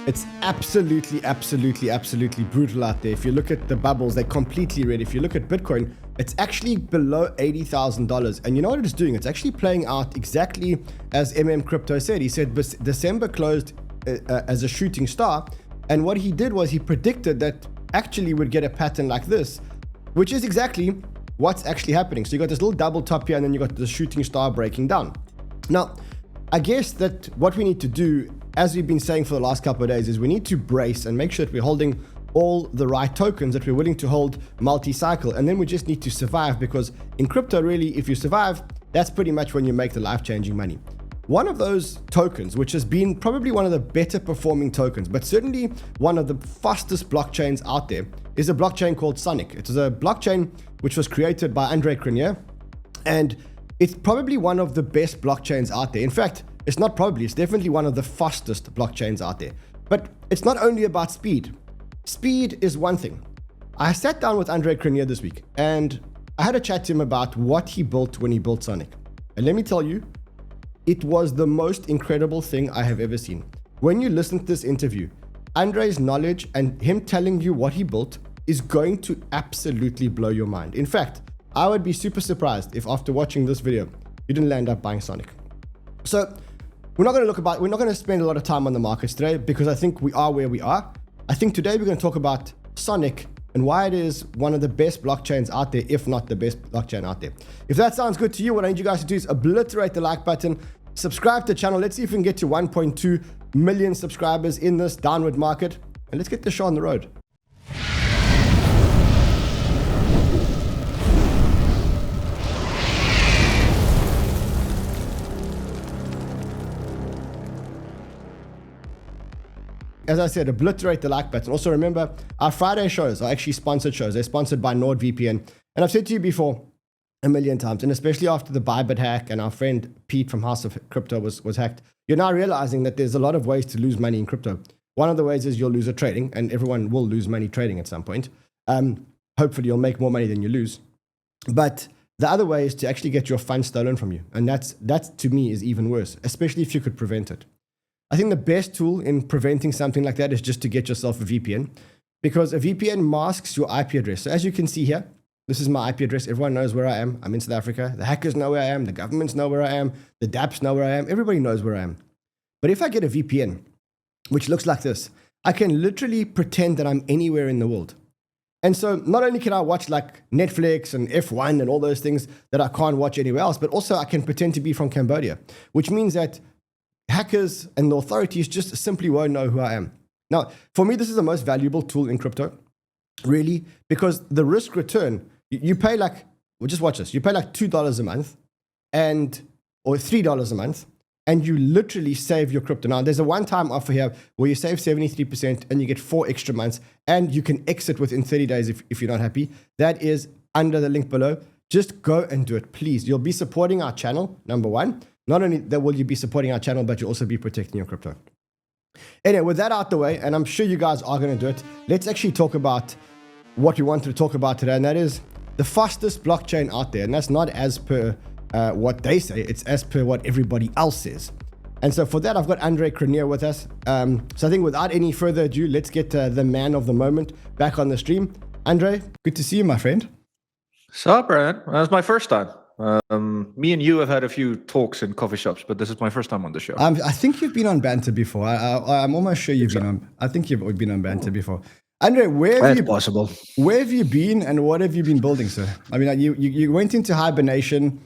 It's absolutely brutal out there. If you look at the bubbles, they're completely red. If you look at Bitcoin, it's actually below $80,000. And you know what it's doing? It's actually playing out exactly as 𝗵𝗵𝗄𝗧 said. He said December closed as a shooting star. And what he did was he predicted that actually we'd get a pattern like this, which is exactly what's actually happening. So you got this little double top here, and then you got the shooting star breaking down. Now, I guess that what we need to do, as we've been saying for the last couple of days, is we need to brace and make sure that we're holding all the right tokens that we're willing to hold multi-cycle. And then we just need to survive, because in crypto, really, if you survive, that's pretty much when you make the life-changing money. One of those tokens, which has been probably one of the better performing tokens, but certainly one of the fastest blockchains out there, is a blockchain called Sonic. It is a blockchain which was created by Andre Cronje, and it's probably one of the best blockchains out there. In fact, it's not probably, it's definitely one of the fastest blockchains out there. But it's not only about speed. Speed is one thing. I sat down with Andre Cronje this week, and I had a chat to him about what he built when he built Sonic. And let me tell you, it was the most incredible thing I have ever seen. When you listen to this interview, Andre's knowledge and him telling you what he built is going to absolutely blow your mind. In fact, I would be super surprised if after watching this video, you didn't land up buying Sonic. So we're not going to spend a lot of time on the markets today, because I think we are where we are. I think today we're going to talk about Sonic and why it is one of the best blockchains out there, if not the best blockchain out there. If that sounds good to you, what I need you guys to do is obliterate the like button, subscribe to the channel. Let's see if we can get to 1.2 million subscribers in this downward market, and let's get the show on the road. As I said, obliterate the like button. Also remember, our Friday shows are actually sponsored shows. They're sponsored by NordVPN. And I've said to you before a million times, and especially after the Bybit hack and our friend Pete from House of Crypto was hacked, you're now realizing that there's a lot of ways to lose money in crypto. One of the ways is you'll lose at trading, and everyone will lose money trading at some point. Hopefully you'll make more money than you lose. But the other way is to actually get your funds stolen from you. And that to me is even worse, especially if you could prevent it. I think the best tool in preventing something like that is just to get yourself a VPN, because a VPN masks your IP address. So as you can see here, this is my IP address. Everyone knows where I am. I'm in South Africa. The hackers know where I am. The governments know where I am. The dApps know where I am. Everybody knows where I am. But if I get a VPN, which looks like this, I can literally pretend that I'm anywhere in the world. And so not only can I watch like Netflix and F1 and all those things that I can't watch anywhere else, but also I can pretend to be from Cambodia, which means that hackers and the authorities just simply won't know who I am. Now, for me, this is the most valuable tool in crypto, really, because the risk return, you pay like, well, just watch this, you pay like $2 a month or $3 a month, and you literally save your crypto. Now, there's a one-time offer here where you save 73% and you get 4 extra months, and you can exit within 30 days if you're not happy. That is under the link below. Just go and do it, please. You'll be supporting our channel, number one. Not only that will you be supporting our channel, but you'll also be protecting your crypto. Anyway, with that out the way, and I'm sure you guys are going to do it, let's actually talk about what we wanted to talk about today, and that is the fastest blockchain out there. And that's not as per what they say, it's as per what everybody else says. And so for that, I've got Andre Cronje with us. So I think without any further ado, let's get the man of the moment back on the stream. Andre, good to see you, my friend. Sup, Brian? That's my first time. Me and you have had a few talks in coffee shops, but this is my first time on the show. I think you've been on Banter before. I'm almost sure you've been on. I think you've been on Banter before. Andre, where have you been and what have you been building, sir? I mean, you went into hibernation.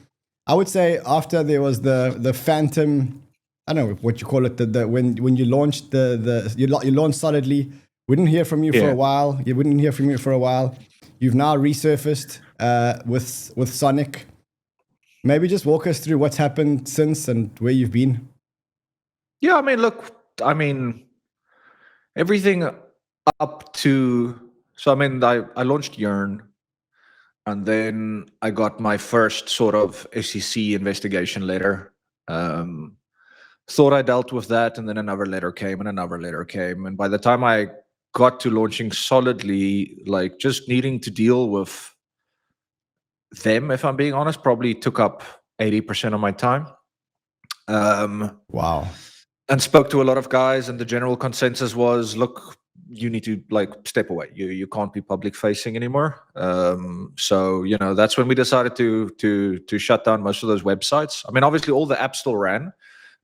I would say after there was the Phantom, I don't know what you call it, when you launched you launched solidly. We didn't hear from you for a while. You wouldn't hear from you for a while. You've now resurfaced with Sonic. Maybe just walk us through what's happened since and where you've been. Yeah, I mean, look, everything up to, so I mean, I launched Yearn, and then I got my first sort of SEC investigation letter. Thought I dealt with that, and then another letter came, and another letter came. And by the time I got to launching solidly, like just needing to deal with them, if I'm being honest, probably took up 80% of my time. Wow. and spoke to a lot of guys, and the general consensus was, look, you need to like step away. You can't be public facing anymore. So that's when we decided to shut down most of those websites. I mean, obviously all the apps still ran,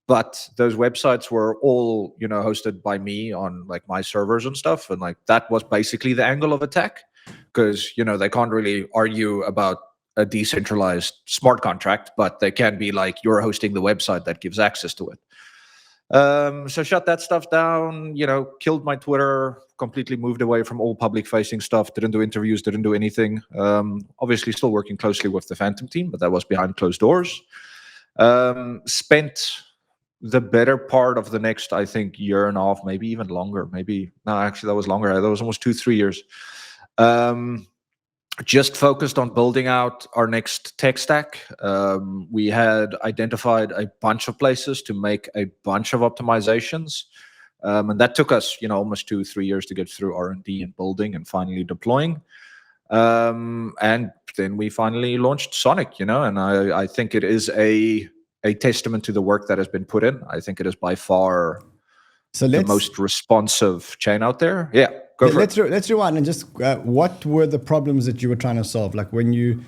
but those websites were all hosted by me on like my servers and stuff, and like that was basically the angle of attack, because they can't really argue about a decentralized smart contract, but they can be like, you're hosting the website that gives access to it. So shut that stuff down, killed my Twitter, completely moved away from all public facing stuff, didn't do interviews, didn't do anything. Obviously still working closely with the 𝗏𝗏𝗡 team, but that was behind closed doors. Spent the better part of the next, I think, year and a half, maybe even longer. No, actually that was longer. That was almost 2-3 years. Just focused on building out our next tech stack. We had identified a bunch of places to make a bunch of optimizations. And that took us, almost 2-3 years to get through R&D and building and finally deploying. And then we finally launched Sonic, and I think it is a testament to the work that has been put in. I think it is by far the most responsive chain out there. Yeah. Let's rewind and just what were the problems that you were trying to solve? Like when you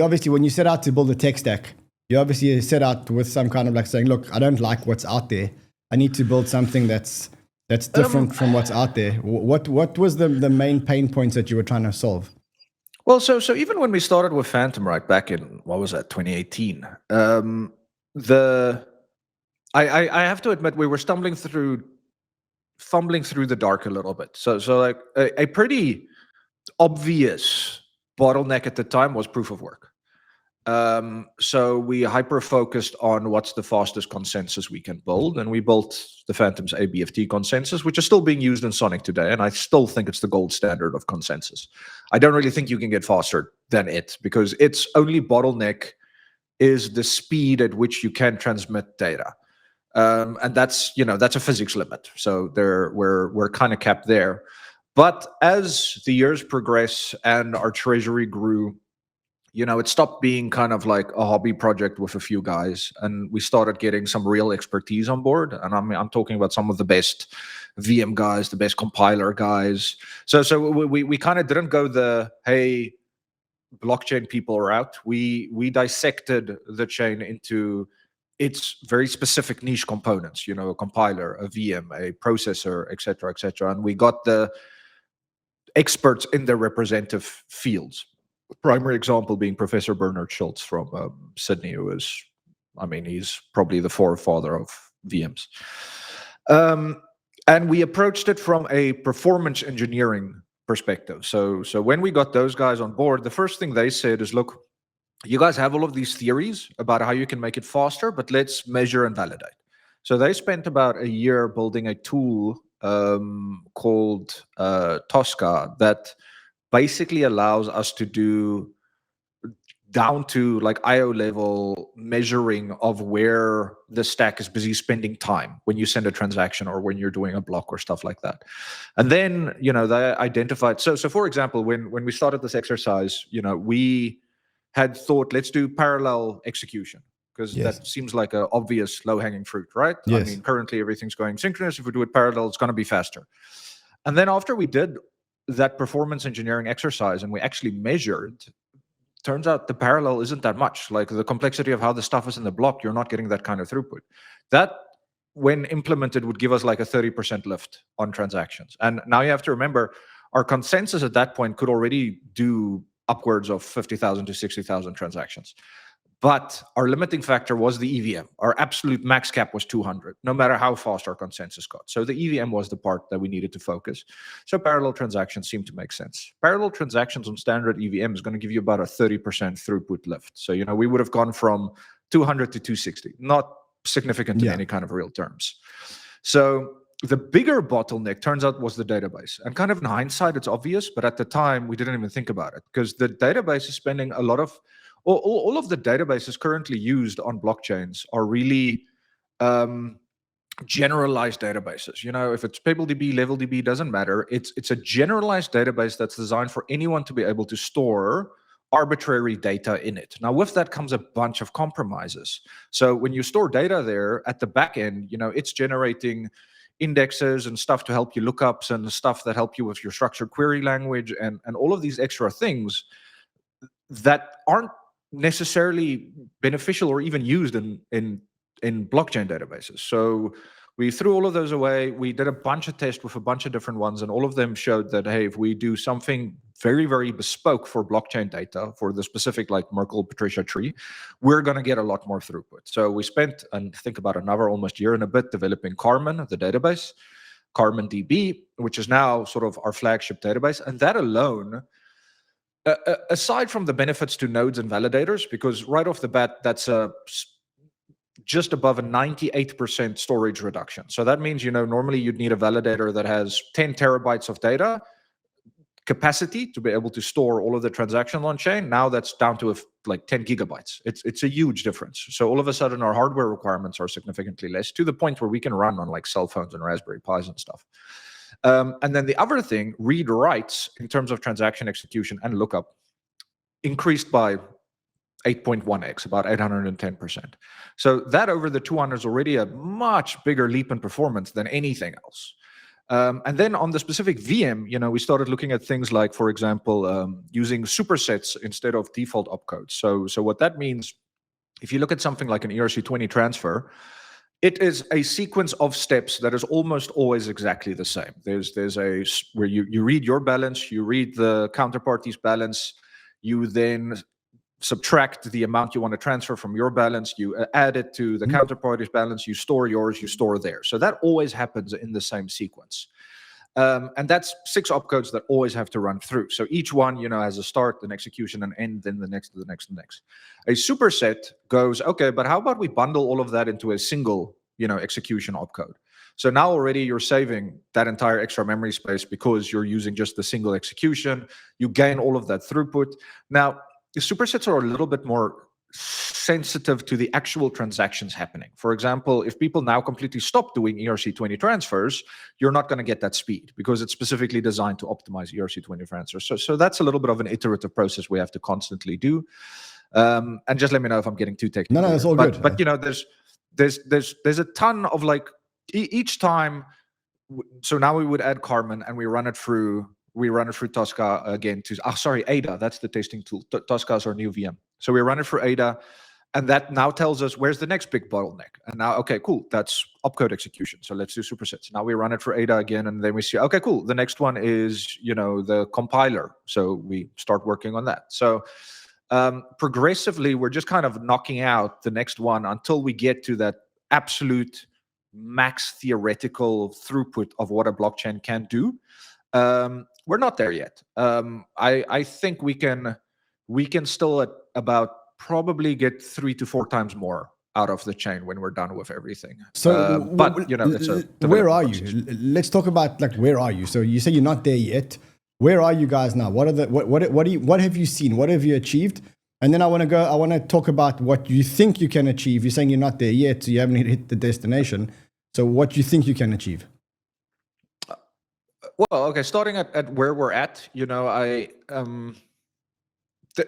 obviously, when you set out to build a tech stack, you obviously set out with some kind of like saying, look, I don't like what's out there. I need to build something that's different from what's out there. What was the main pain points that you were trying to solve? Well, so even when we started with Phantom, right back in, what was that, 2018, I have to admit we were fumbling through the dark a little bit. So like a pretty obvious bottleneck at the time was proof of work. So we hyper-focused on what's the fastest consensus we can build, and we built the Phantom's ABFT consensus, which is still being used in Sonic today, and I still think it's the gold standard of consensus. I don't really think you can get faster than it, because its only bottleneck is the speed at which you can transmit data. And that's a physics limit. So we're kind of capped there. But as the years progress and our treasury grew, it stopped being kind of like a hobby project with a few guys, and we started getting some real expertise on board. And I'm talking about some of the best VM guys, the best compiler guys. So we kind of didn't go the, hey, blockchain people route. We dissected the chain into its very specific niche components, a compiler, a VM, a processor, et cetera, and we got the experts in their representative fields. Primary example being Professor Bernard Schultz from Sydney, who is, he's probably the forefather of VMs. And we approached it from a performance engineering perspective. So when we got those guys on board, the first thing they said is, look, you guys have all of these theories about how you can make it faster, but let's measure and validate. So they spent about a year building a tool called Tosca that basically allows us to do down to like IO level measuring of where the stack is busy spending time when you send a transaction or when you're doing a block or stuff like that. And then, they identified, so for example, when we started this exercise, we had thought, let's do parallel execution, because that seems like an obvious low-hanging fruit, right? Yes. Currently everything's going synchronous. If we do it parallel, it's going to be faster. And then after we did that performance engineering exercise and we actually measured, turns out the parallel isn't that much. Like the complexity of how the stuff is in the block, you're not getting that kind of throughput. That, when implemented, would give us like a 30% lift on transactions. And now you have to remember, our consensus at that point could already do upwards of 50,000 to 60,000 transactions. But our limiting factor was the EVM. Our absolute max cap was 200, no matter how fast our consensus got. So the EVM was the part that we needed to focus. So parallel transactions seemed to make sense. Parallel transactions on standard EVM is going to give you about a 30% throughput lift. So, we would have gone from 200 to 260, not significant in any kind of real terms. So the bigger bottleneck, turns out, was the database. And kind of in hindsight, it's obvious, but at the time, we didn't even think about it, because the database is spending a lot of, all of the databases currently used on blockchains are really generalized databases. If it's PebbleDB, LevelDB, doesn't matter. It's a generalized database that's designed for anyone to be able to store arbitrary data in it. Now, with that comes a bunch of compromises. So when you store data there at the back end, it's generating indexes and stuff to help you lookups and stuff that help you with your structured query language and all of these extra things that aren't necessarily beneficial or even used in blockchain databases. So we threw all of those away. We did a bunch of tests with a bunch of different ones, and all of them showed that, hey, if we do something very, very bespoke for blockchain data, for the specific like 𝗪𝗏-Patricia tree, we're going to get a lot more throughput. So we spent, I think, about another almost year and a bit developing Carmen, the database, CarmenDB, which is now sort of our flagship database. And that alone, aside from the benefits to nodes and validators, because right off the bat, that's just above a 98% storage reduction. So that means, normally you'd need a validator that has 10 terabytes of data capacity to be able to store all of the transactions on chain. Now that's down to like 10 gigabytes. It's a huge difference. So all of a sudden our hardware requirements are significantly less, to the point where we can run on like cell phones and Raspberry Pis and stuff. And then the other thing, read writes in terms of transaction execution and lookup increased by 8.1x, about 810%. So that over the 200 is already a much bigger leap in performance than anything else. And then on the specific VM, we started looking at things like, for example, using supersets instead of default opcodes. So what that means, if you look at something like an ERC20 transfer, it is a sequence of steps that is almost always exactly the same. There's a where you read your balance, you read the counterparty's balance, you then subtract the amount you want to transfer from your balance, you add it to the counterparty's balance, you store yours, you store theirs. So that always happens in the same sequence. And that's 6 opcodes that always have to run through. So each one, has a start, an execution, an end, then the next, the next, the next. A superset goes, okay, but how about we bundle all of that into a single, execution opcode? So now already you're saving that entire extra memory space because you're using just the single execution. You gain all of that throughput. Now, the supersets are a little bit more sensitive to the actual transactions happening. For example, if people now completely stop doing ERC20 transfers, you're not going to get that speed because it's specifically designed to optimize ERC20 transfers. So that's a little bit of an iterative process we have to constantly do. And just let me know if I'm getting too technical. No, it's all good. But there's a ton of like each time. So now we would add Carmen and we run it through 𝗏𝗏 again to, 𝗓𝗏, that's the testing tool. 𝗏𝗏 is our new VM. So we run it through 𝗏𝗏, and that now tells us where's the next big bottleneck. And now, okay, cool, that's opcode execution. So let's do supersets. Now we run it for 𝗏𝗏 again, and then we see, okay, cool, the next one is, the compiler. So we start working on that. So progressively, we're just kind of knocking out the next one until we get to that absolute max theoretical throughput of what a blockchain can do. We're not there yet. I think we can still at about probably get 3 to 4 times more out of the chain when we're done with everything. So, but it's where are you? Let's talk about like where are you? So you say you're not there yet. Where are you guys now? What have you seen? What have you achieved? And then I want to talk about what you think you can achieve. You're saying you're not there yet, so you haven't hit the destination. So what you think you can achieve? Well, okay, starting at where we're at,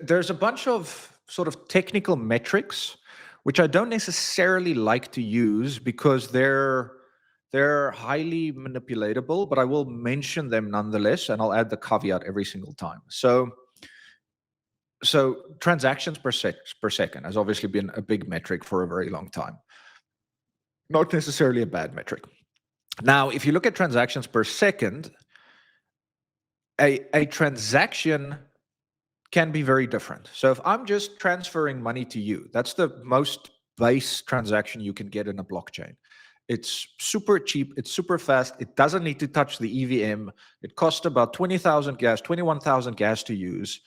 there's a bunch of sort of technical metrics, which I don't necessarily like to use because they're highly manipulatable, but I will mention them nonetheless, and I'll add the caveat every single time. So transactions per second has obviously been a big metric for a very long time. Not necessarily a bad metric. Now, if you look at transactions per second, a transaction can be very different. So if I'm just transferring money to you, that's the most base transaction you can get in a blockchain. It's super cheap, it's super fast, it doesn't need to touch the EVM, it costs about 20,000 gas, 21,000 gas to use.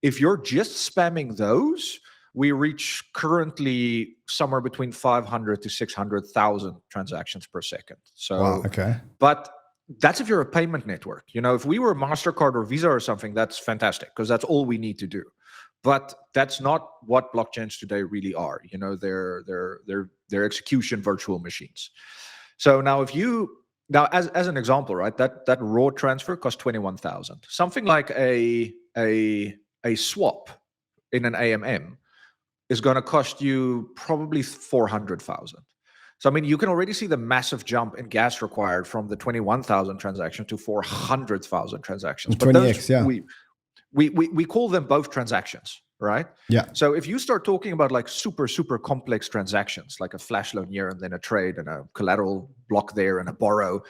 If you're just spamming those, we reach currently somewhere between 500 to 600,000 transactions per second. So, wow, okay. But that's if you're a payment network. If we were MasterCard or Visa or something, that's fantastic because that's all we need to do. But that's not what blockchains today really are. They're execution virtual machines. So now as an example, right, that raw transfer costs 21,000. Something like a swap in an AMM is going to cost you probably 400,000. So, I mean, you can already see the massive jump in gas required from the 21,000 transactions to 400,000 transactions. But 20x, yeah. We call them both transactions, right? Yeah. So if you start talking about like super complex transactions, like a flash loan here and then a trade and a collateral block there and a borrow,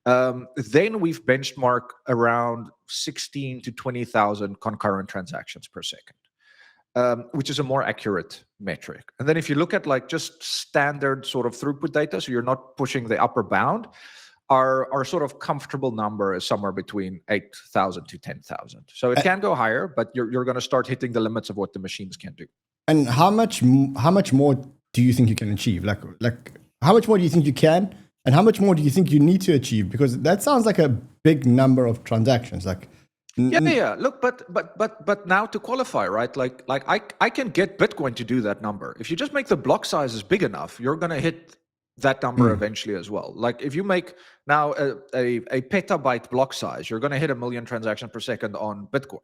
then we've benchmarked around 16 to 20,000 concurrent transactions per second. Which is a more accurate metric. And then if you look at like just standard sort of throughput data, so you're not pushing the upper bound, our sort of comfortable number is somewhere between 8,000 to 10,000. So it can go higher, but you're going to start hitting the limits of what the machines can do. And how much more do you think you can achieve? Like how much more do you think you can, and how much more do you think you need to achieve? Because that sounds like a big number of transactions. Like. Yeah. Look, but now to qualify, right? Like I can get Bitcoin to do that number. If you just make the block sizes big enough, you're going to hit that number eventually as well. Like if you make now a petabyte block size, you're going to hit 1 million transactions per second on Bitcoin.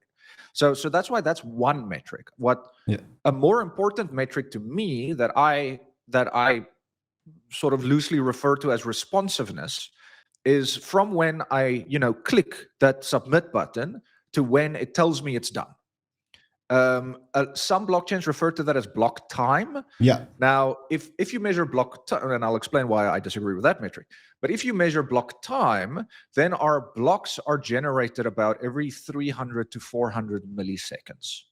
So that's why that's one metric. A more important metric to me that I sort of loosely refer to as responsiveness is from when I, click that submit button to when it tells me it's done. Some blockchains refer to that as block time. Yeah. Now, if you measure block time, and I'll explain why I disagree with that metric, but if you measure block time, then our blocks are generated about every 300 to 400 milliseconds.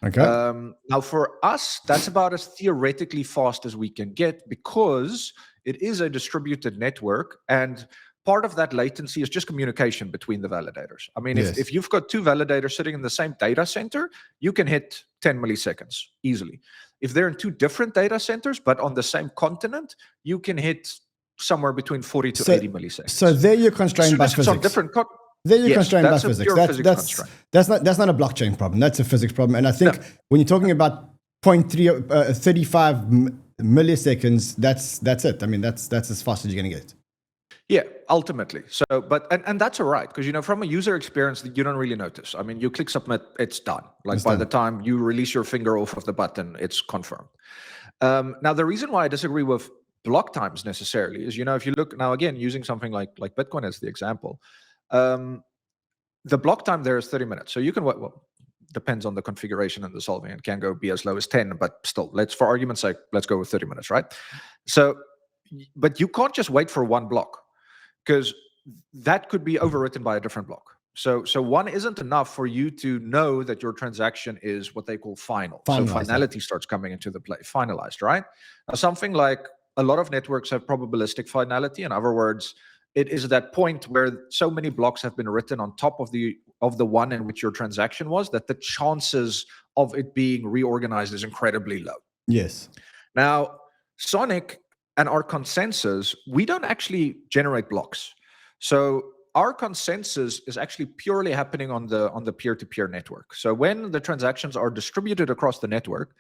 Okay. Now, for us, that's about as theoretically fast as we can get because it is a distributed network, and part of that latency is just communication between the validators. I mean, if you've got two validators sitting in the same data center, you can hit 10 milliseconds easily. If they're in two different data centers, but on the same continent, you can hit somewhere between 40 to 80 milliseconds. So there you're constrained by physics. There you're constrained by physics. That's not a blockchain problem. That's a physics problem. And I think when you're talking about 35 milliseconds, that's it. I mean, that's as fast as you're going to get. Yeah, ultimately. So, and that's all right, because, from a user experience, you don't really notice. I mean, you click submit, it's done. Like by the time you release your finger off of the button, it's confirmed. Now, the reason why I disagree with block times necessarily is, if you look now, again, using something like Bitcoin as the example, the block time there is 30 minutes. So you can, depends on the configuration and the solving. It can be as low as 10, but still, for argument's sake, let's go with 30 minutes, right? So, but you can't just wait for one block, because that could be overwritten by a different block. So one isn't enough for you to know that your transaction is what they call final. So finality starts coming into the play, finalized, right? Now, something like a lot of networks have probabilistic finality. In other words, it is that point where so many blocks have been written on top of the one in which your transaction was that the chances of it being reorganized is incredibly low. Yes. Now, Sonic and our consensus, we don't actually generate blocks. So our consensus is actually purely happening on the peer-to-peer network. So when the transactions are distributed across the network,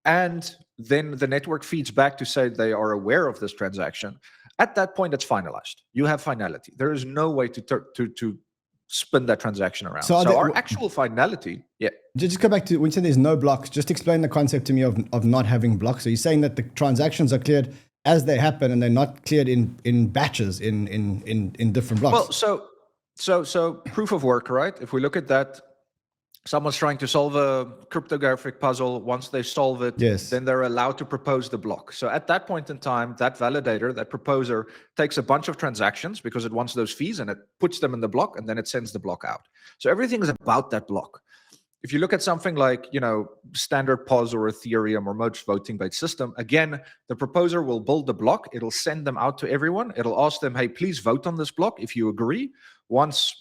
and then the network feeds back to say they are aware of this transaction, at that point it's finalized. You have finality. There is no way to spin that transaction around. So our actual finality, Just go back to when you say there's no blocks. Just explain the concept to me of not having blocks. So you're saying that the transactions are cleared as they happen, and they're not cleared in batches in different blocks. Well, so proof of work, right? If we look at that, someone's trying to solve a cryptographic puzzle. Once they solve it, then they're allowed to propose the block. So at that point in time, that validator, that proposer, takes a bunch of transactions because it wants those fees, and it puts them in the block, and then it sends the block out. So everything is about that block. If you look at something like, standard POS or Ethereum or most voting-based system, again, the proposer will build the block. It'll send them out to everyone. It'll ask them, hey, please vote on this block if you agree. Once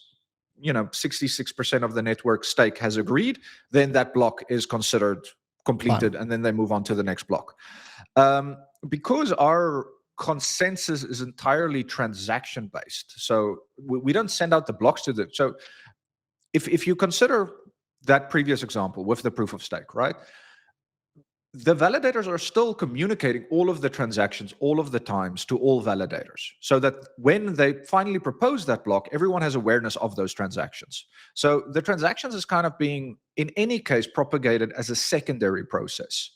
66% of the network stake has agreed, then that block is considered completed, and then they move on to the next block. Because our consensus is entirely transaction-based, so we don't send out the blocks to the... So if you consider that previous example with the proof of stake, right? the validators are still communicating all of the transactions all of the times to all validators, so that when they finally propose that block, everyone has awareness of those transactions. So the transactions is kind of being, in any case, propagated as a secondary process.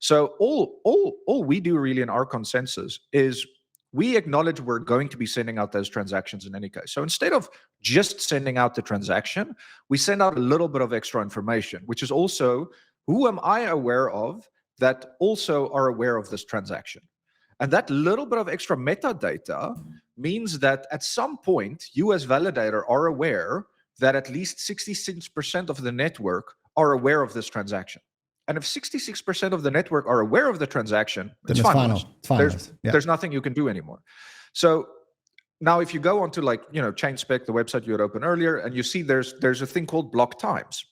So all we do really in our consensus is we acknowledge we're going to be sending out those transactions in any case. So instead of just sending out the transaction, we send out a little bit of extra information, which is also, who am I aware of that also are aware of this transaction? And that little bit of extra metadata means that at some point, you as validator are aware that at least 66% of the network are aware of this transaction. And if 66% of the network are aware of the transaction, it's final. There's nothing you can do anymore. So now if you go onto ChainSpec, the website you had opened earlier, and you see there's a thing called block times.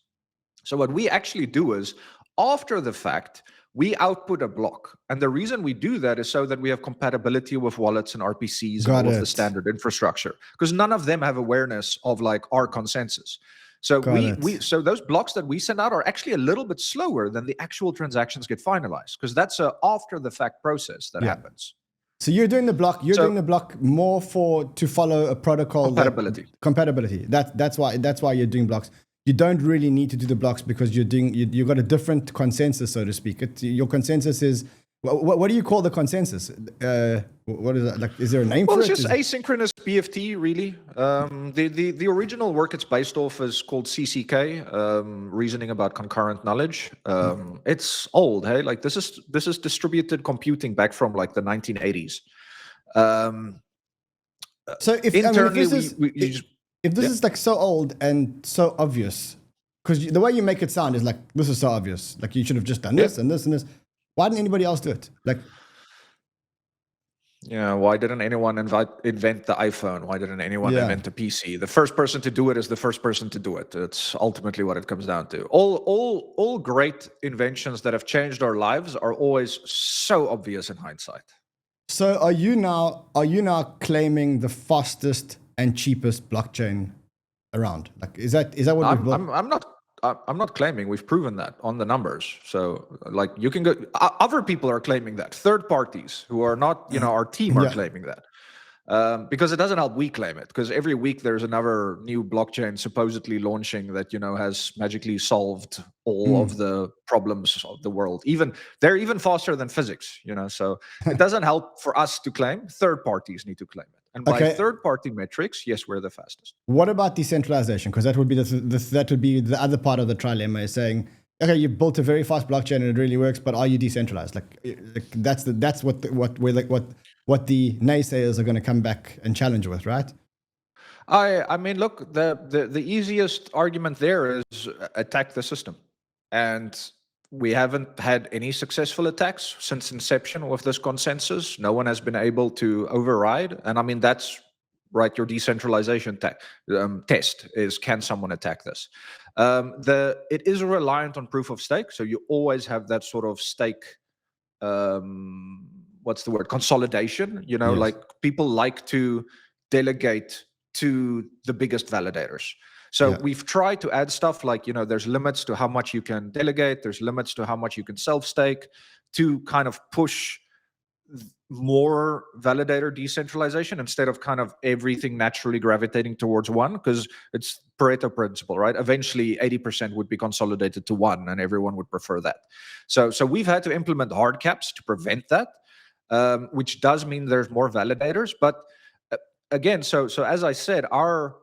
So what we actually do is, after the fact, we output a block. And the reason we do that is so that we have compatibility with wallets and RPCs and all of the standard infrastructure, because none of them have awareness of our consensus. So so those blocks that we send out are actually a little bit slower than the actual transactions get finalized, because that's a after the fact process that happens. So you're doing the block. Doing the block more to follow a protocol compatibility. That's why you're doing blocks. You don't really need to do the blocks because you've got a different consensus, so to speak. Your consensus is, what do you call the consensus? What is that? Is there a name for it? Well, it's just asynchronous BFT, really. The original work it's based off is called CCK, reasoning about concurrent knowledge. It's old, hey? This is distributed computing back from the 1980s. So if this is so old and so obvious, because the way you make it sound is this is so obvious. You should have just done this and this and this. Why didn't anybody else do it? Why didn't anyone invent the iPhone? Why didn't anyone invent a PC? The first person to do it is the first person to do it. It's ultimately what it comes down to. All great inventions that have changed our lives are always so obvious in hindsight. So are you now claiming the fastest and cheapest blockchain around? Is that what we've built? I'm not claiming. We've proven that on the numbers. So you can go, other people are claiming that. Third parties who are not, our team are claiming that. Because it doesn't help we claim it, because every week there's another new blockchain supposedly launching that, has magically solved all of the problems of the world. They're even faster than physics, so it doesn't help for us to claim. Third parties need to claim it. And by third-party metrics, yes, we're the fastest. What about decentralization? Because that would be the other part of the trilemma, is saying, okay, you built a very fast blockchain and it really works, but are you decentralized? That's what the naysayers are going to come back and challenge with, right? I mean, look, the easiest argument there is attack the system, and we haven't had any successful attacks since inception with this consensus. No one has been able to override. And I mean, that's right. Your decentralization test is, can someone attack this? It is reliant on proof of stake. So you always have that sort of stake, what's the word? Consolidation, yes. People like to delegate to the biggest validators. So we've tried to add stuff there's limits to how much you can delegate. There's limits to how much you can self-stake to kind of push more validator decentralization instead of kind of everything naturally gravitating towards one, because it's Pareto principle, right? Eventually 80% would be consolidated to one and everyone would prefer that. So we've had to implement hard caps to prevent that, which does mean there's more validators. But again, so as I said, our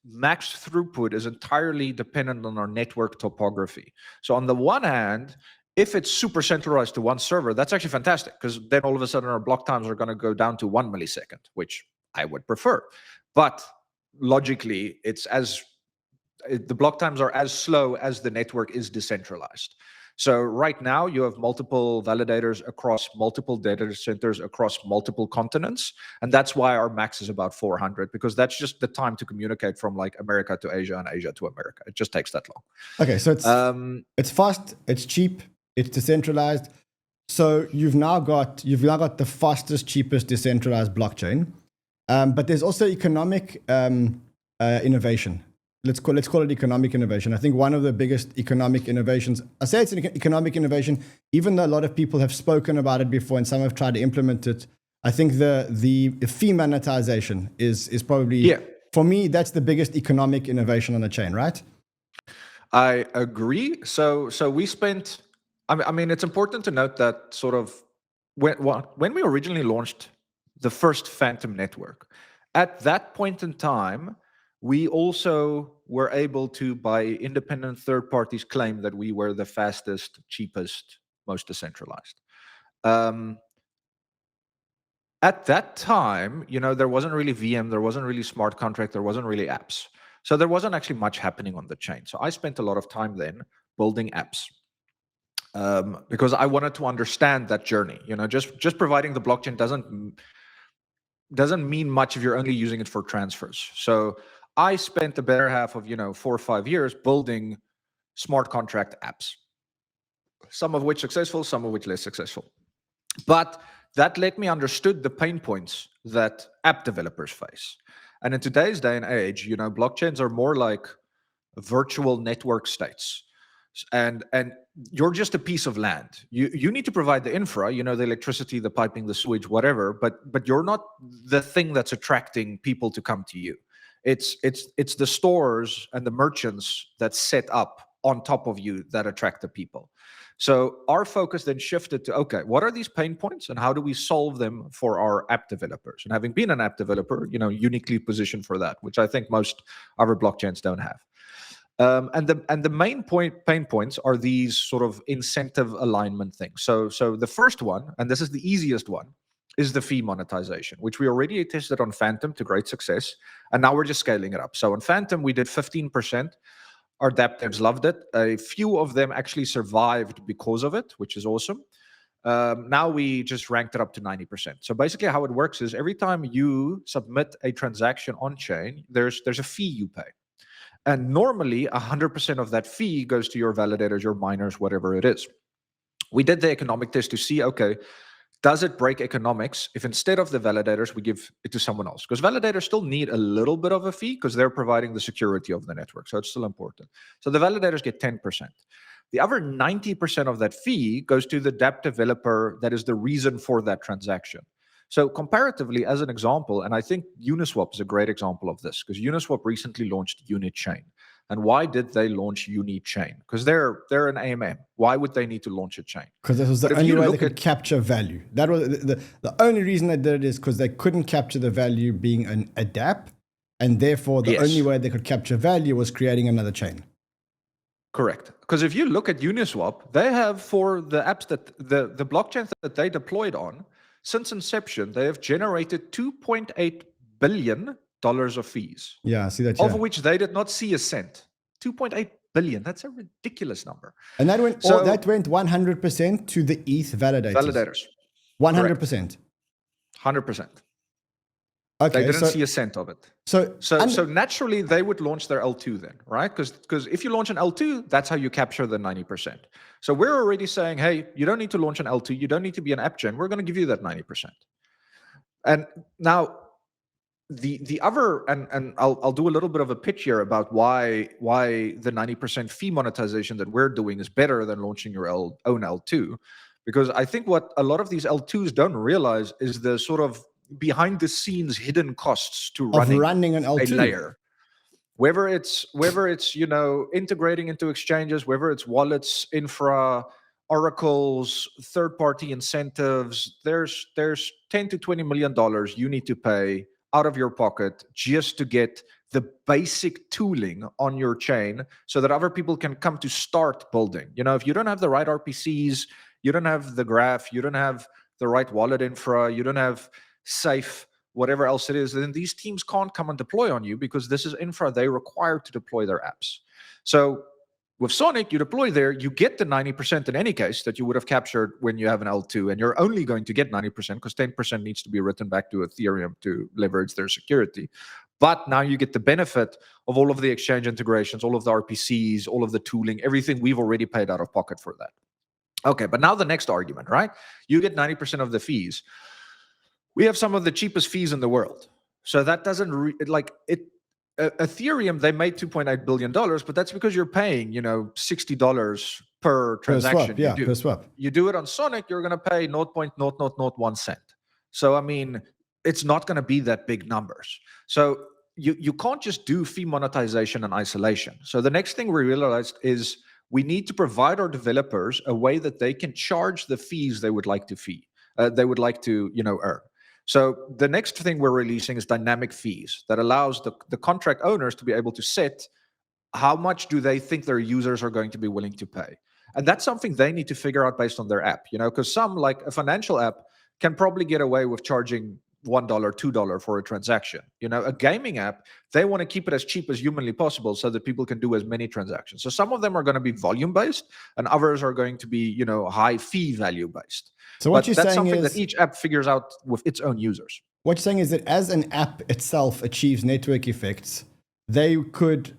max throughput is entirely dependent on our network topography. So on the one hand, if it's super centralized to one server, that's actually fantastic, because then all of a sudden our block times are going to go down to 1 millisecond, which I would prefer. But logically, the block times are as slow as the network is decentralized. So right now you have multiple validators across multiple data centers across multiple continents. And that's why our max is about 400, because that's just the time to communicate from America to Asia and Asia to America. It just takes that long. Okay, so it's fast, it's cheap, it's decentralized. So you've now got the fastest, cheapest decentralized blockchain. But there's also economic innovation. let's call it economic innovation. I think one of the biggest economic innovations, I say it's an economic innovation, even though a lot of people have spoken about it before and some have tried to implement it. I think the fee monetization is probably, for me, that's the biggest economic innovation on the chain, right? I agree. So we spent, I mean, it's important to note that sort of when we originally launched the first Phantom network, at that point in time, we also were able to, by independent third parties, claim that we were the fastest, cheapest, most decentralized. At that time, there wasn't really VM, there wasn't really smart contract, there wasn't really apps. So there wasn't actually much happening on the chain. So I spent a lot of time then building apps because I wanted to understand that journey. Just providing the blockchain doesn't mean much if you're only using it for transfers. So I spent the better half of 4 or 5 years building smart contract apps, some of which successful, some of which less successful. But that let me understood the pain points that app developers face. And in today's day and age, blockchains are more like virtual network states. And you're just a piece of land. You need to provide the infra, the electricity, the piping, the sewage, whatever, but you're not the thing that's attracting people to come to you. It's the stores and the merchants that set up on top of you that attract the people. So our focus then shifted to, okay, what are these pain points and how do we solve them for our app developers? And having been an app developer, uniquely positioned for that, which I think most other blockchains don't have. And the main pain points are these sort of incentive alignment things. So the first one, and this is the easiest one, is the fee monetization, which we already tested on Phantom to great success. And now we're just scaling it up. So on Phantom, we did 15%. Our dApp devs loved it. A few of them actually survived because of it, which is awesome. Now we just ranked it up to 90%. So basically how it works is every time you submit a transaction on chain, there's a fee you pay. And normally 100% of that fee goes to your validators, your miners, whatever it is. We did the economic test to see, okay, does it break economics if instead of the validators, we give it to someone else? Because validators still need a little bit of a fee because they're providing the security of the network. So it's still important. So the validators get 10%. The other 90% of that fee goes to the dApp developer that is the reason for that transaction. So comparatively, as an example, and I think Uniswap is a great example of this, because Uniswap recently launched Unichain. And why did they launch Unichain? Because they're an AMM. Why would they need to launch a chain? Because this was the only way they could capture value. That was the only reason they did it is because they couldn't capture the value being a dApp, and therefore the only way they could capture value was creating another chain. Correct. Because if you look at Uniswap, they have, for the apps that the blockchains that they deployed on, since inception, they have generated $2.8 billion of fees. Yeah, I see that. Of which they did not see a cent. 2.8 billion. That's a ridiculous number. And that went 100% to the ETH validators. 100%. 100%. Okay, they didn't see a cent of it. So naturally they would launch their L2 then, right? Because if you launch an L2, that's how you capture the 90%. So we're already saying, hey, you don't need to launch an L2. You don't need to be an app gen. We're going to give you that 90%. And now the other, and I'll do a little bit of a pitch here about why the 90% fee monetization that we're doing is better than launching your own L2. Because I think what a lot of these L2s don't realize is the sort of behind the scenes hidden costs to running an L2 layer. Whether it's integrating into exchanges, whether it's wallets, infra, oracles, third-party incentives, there's $10 to $20 million you need to pay out of your pocket just to get the basic tooling on your chain so that other people can come to start building. If you don't have the right RPCs, you don't have the graph, you don't have the right wallet infra, you don't have safe, whatever else it is, then these teams can't come and deploy on you because this is infra they require to deploy their apps. So with Sonic, you deploy there, you get the 90% in any case that you would have captured when you have an L2, and you're only going to get 90% because 10% needs to be written back to Ethereum to leverage their security. But now you get the benefit of all of the exchange integrations, all of the RPCs, all of the tooling, everything we've already paid out of pocket for that. Okay, but now the next argument, right? You get 90% of the fees. We have some of the cheapest fees in the world. So that doesn't Ethereum, they made $2.8 billion, but that's because you're paying, $60 per transaction. Per swap. You do it on Sonic, you're going to pay 0.0001 cent. So, I mean, it's not going to be that big numbers. So you can't just do fee monetization in isolation. So the next thing we realized is we need to provide our developers a way that they can charge the fees they would like to earn. So the next thing we're releasing is dynamic fees that allows the contract owners to be able to set how much do they think their users are going to be willing to pay. And that's something they need to figure out based on their app, because some, like a financial app, can probably get away with charging $1, $2 for a transaction. A gaming app, they want to keep it as cheap as humanly possible so that people can do as many transactions. So some of them are going to be volume based and others are going to be, high fee value based. So what you're saying is, that's something that each app figures out with its own users. What you're saying is that as an app itself achieves network effects, they could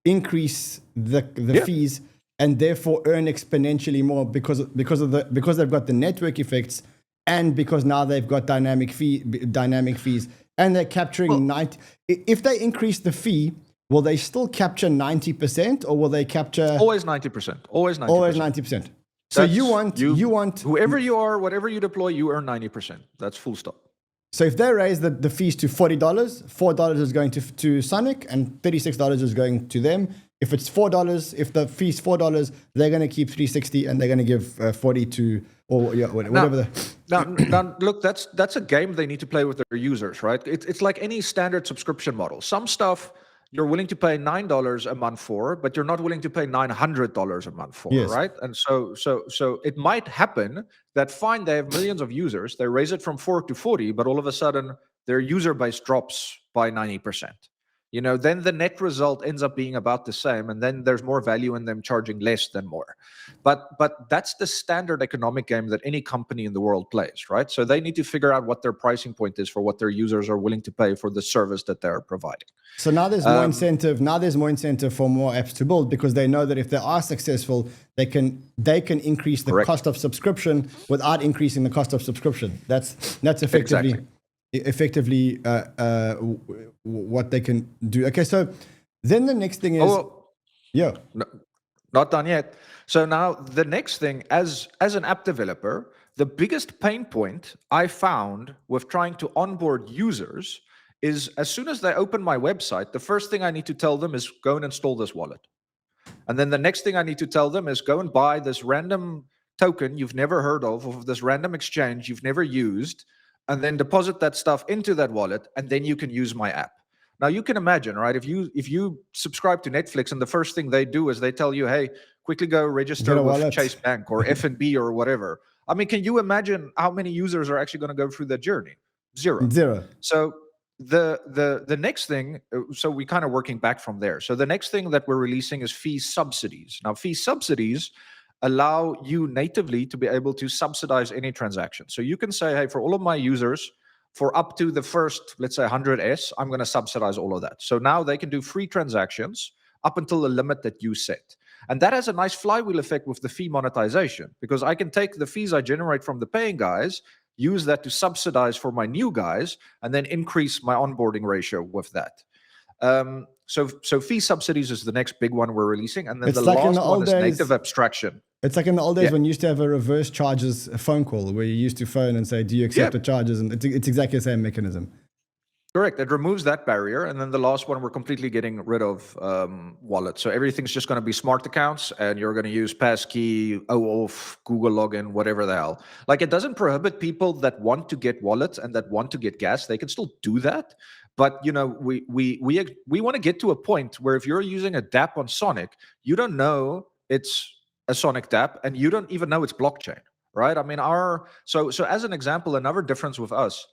increase the fees and therefore earn exponentially more because they've got the network effects. And because now they've got dynamic fees, and they're capturing 90. If they increase the fee, will they still capture 90%, or will they capture always 90%? Always 90%. Always 90%. So you want whoever you are, whatever you deploy, you earn 90%. That's full stop. So if they raise the fees to $40, $4 is going to Sonic, and $36 is going to them. If it's $4, if the fee's $4, they're going to keep $360, and they're going to give 40 to. Or whatever. Now, look, that's a game they need to play with their users, right? It's like any standard subscription model. Some stuff you're willing to pay $9 a month for, but you're not willing to pay $900 a month for, right? And so it might happen that fine, they have millions of users, they raise it from 4 to 40, but all of a sudden their user base drops by 90%. Then the net result ends up being about the same, and then there's more value in them charging less than more. But that's the standard economic game that any company in the world plays, right? So they need to figure out what their pricing point is for what their users are willing to pay for the service that they're providing. So now there's more incentive. Now there's more incentive for more apps to build, because they know that if they are successful, they can increase the cost of subscription without increasing the cost of subscription. That's effectively. Exactly. Effectively what they can do. Okay, so then the next thing is no, not done yet. So now the next thing, as an app developer, the biggest pain point I found with trying to onboard users is as soon as they open my website, the first thing I need to tell them is go and install this wallet. And then the next thing I need to tell them is go and buy this random token you've never heard of this random exchange you've never used, and then deposit that stuff into that wallet, and then you can use my app. Now you can imagine, right? If you subscribe to Netflix and the first thing they do is they tell you, hey, quickly go register with Chase Bank or FNB or whatever. I mean, can you imagine how many users are actually going to go through that journey? Zero. So the next thing, so we kind of working back from there. So the next thing that we're releasing is fee subsidies. Now fee subsidies allow you natively to be able to subsidize any transaction. So you can say, hey, for all of my users, for up to the first, let's say 100S, I'm going to subsidize all of that. So now they can do free transactions up until the limit that you set. And that has a nice flywheel effect with the fee monetization, because I can take the fees I generate from the paying guys, use that to subsidize for my new guys, and then increase my onboarding ratio with that. So fee subsidies is the next big one we're releasing. And then the last one is native abstraction. It's like in the old days when you used to have a reverse charges phone call, where you used to phone and say, do you accept the charges? And it's exactly the same mechanism. Correct. It removes that barrier. And then the last one, we're completely getting rid of wallets. So everything's just going to be smart accounts, and you're going to use passkey, OAuth, Google login, whatever the hell. Like, it doesn't prohibit people that want to get wallets and that want to get gas. They can still do that. But, we want to get to a point where if you're using a dApp on Sonic, you don't know it's a Sonic dApp, and you don't even know it's blockchain, right? I mean, so as an example, another difference with us,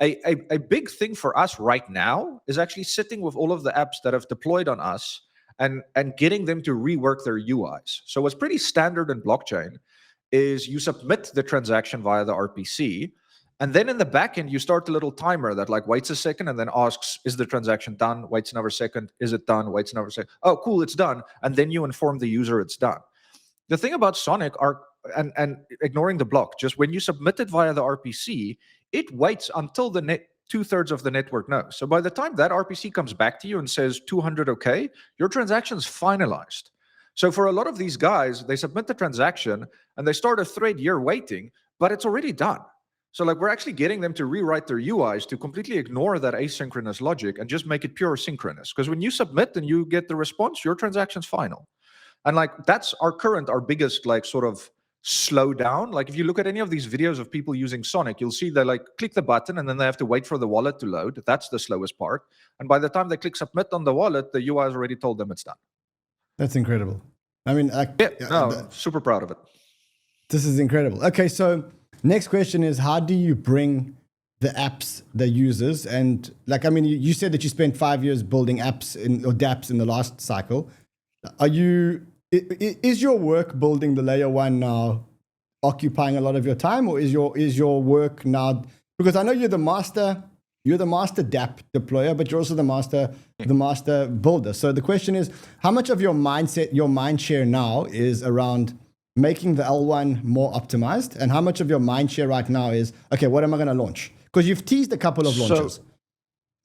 a big thing for us right now is actually sitting with all of the apps that have deployed on us and getting them to rework their UIs. So what's pretty standard in blockchain is you submit the transaction via the RPC, and then in the backend, you start a little timer that like waits a second and then asks, is the transaction done? Waits another second. Is it done? Waits another second. Oh, cool, it's done. And then you inform the user it's done. The thing about Sonic and ignoring the block, just when you submit it via the RPC, it waits until the 2/3 of the network knows. So by the time that RPC comes back to you and says 200 okay, your transaction's finalized. So for a lot of these guys, they submit the transaction and they start a thread year waiting, but it's already done. So like we're actually getting them to rewrite their UIs to completely ignore that asynchronous logic and just make it pure synchronous. Because when you submit and you get the response, your transaction's final. And like that's our biggest like sort of slowdown. Like if you look at any of these videos of people using Sonic, you'll see they like click the button and then they have to wait for the wallet to load. That's the slowest part. And by the time they click submit on the wallet, the UI has already told them it's done. That's incredible. I mean, super proud of it. This is incredible. Okay, so next question is, how do you bring the apps, the users, and like, I mean, you said that you spent 5 years building apps or dApps in the last cycle. Is your work building the layer one now occupying a lot of your time, or is your work now, because I know you're the master dApp deployer, but you're also the master builder. So the question is, how much of your mind share now is around making the L1 more optimized, and how much of your mind share right now is, okay, what am I going to launch? Because you've teased a couple of launches.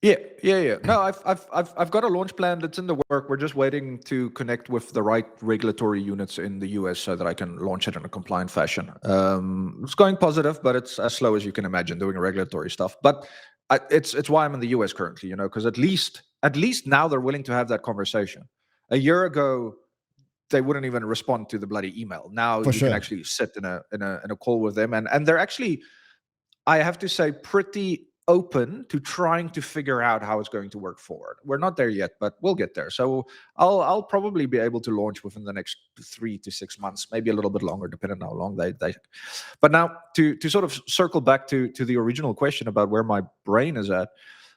Yeah. No, I've got a launch plan that's in the work. We're just waiting to connect with the right regulatory units in the US so that I can launch it in a compliant fashion. It's going positive, but it's as slow as you can imagine doing regulatory stuff. But it's why I'm in the US currently, you know, because at least now they're willing to have that conversation. A year ago, they wouldn't even respond to the bloody email. Now you can actually sit in a call with them, and they're actually, I have to say, pretty open to trying to figure out how it's going to work forward. We're not there yet, but we'll get there. So I'll probably be able to launch within the next 3 to 6 months, maybe a little bit longer, depending on how long they. But now to sort of circle back to the original question about where my brain is at.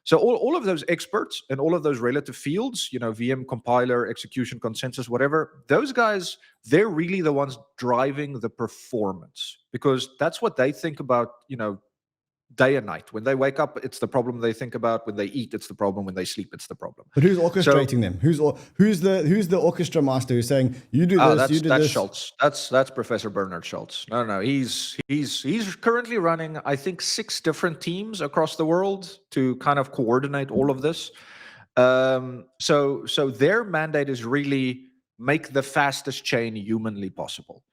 So all of those experts and all of those relative fields, you know, VM, compiler, execution, consensus, whatever, those guys, they're really the ones driving the performance, because that's what they think about, you know, day and night. When they wake up, it's the problem they think about. When they eat, it's the problem. When they sleep, it's the problem. But who's orchestrating them? Who's the orchestra master who's saying, you do this, you do that's this? Schultz. That's Professor Bernard Schultz. No, he's currently running, I think, 6 different teams across the world to kind of coordinate all of this. So their mandate is really make the fastest chain humanly possible.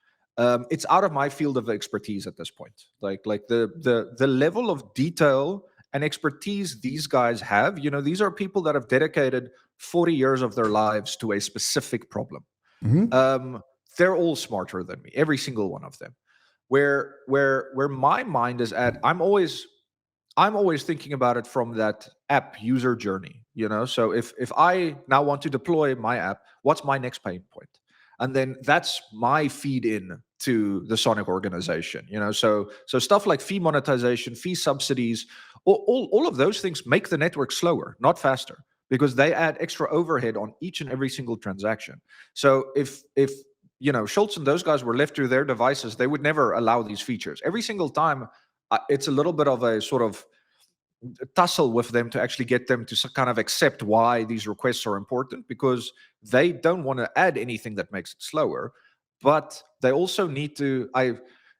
It's out of my field of expertise at this point. Like the level of detail and expertise these guys have, you know, these are people that have dedicated 40 years of their lives to a specific problem. Mm-hmm. They're all smarter than me, every single one of them. Where my mind is at, I'm always thinking about it from that app user journey, you know. So if I now want to deploy my app, what's my next pain point? And then that's my feed in to the Sonic organization, you know. So stuff like fee monetization, fee subsidies, all of those things make the network slower, not faster, because they add extra overhead on each and every single transaction. So if you know, Schultz and those guys were left to their devices, they would never allow these features. Every single time, it's a little bit of a sort of tussle with them to actually get them to kind of accept why these requests are important, because they don't want to add anything that makes it slower, but they also need to.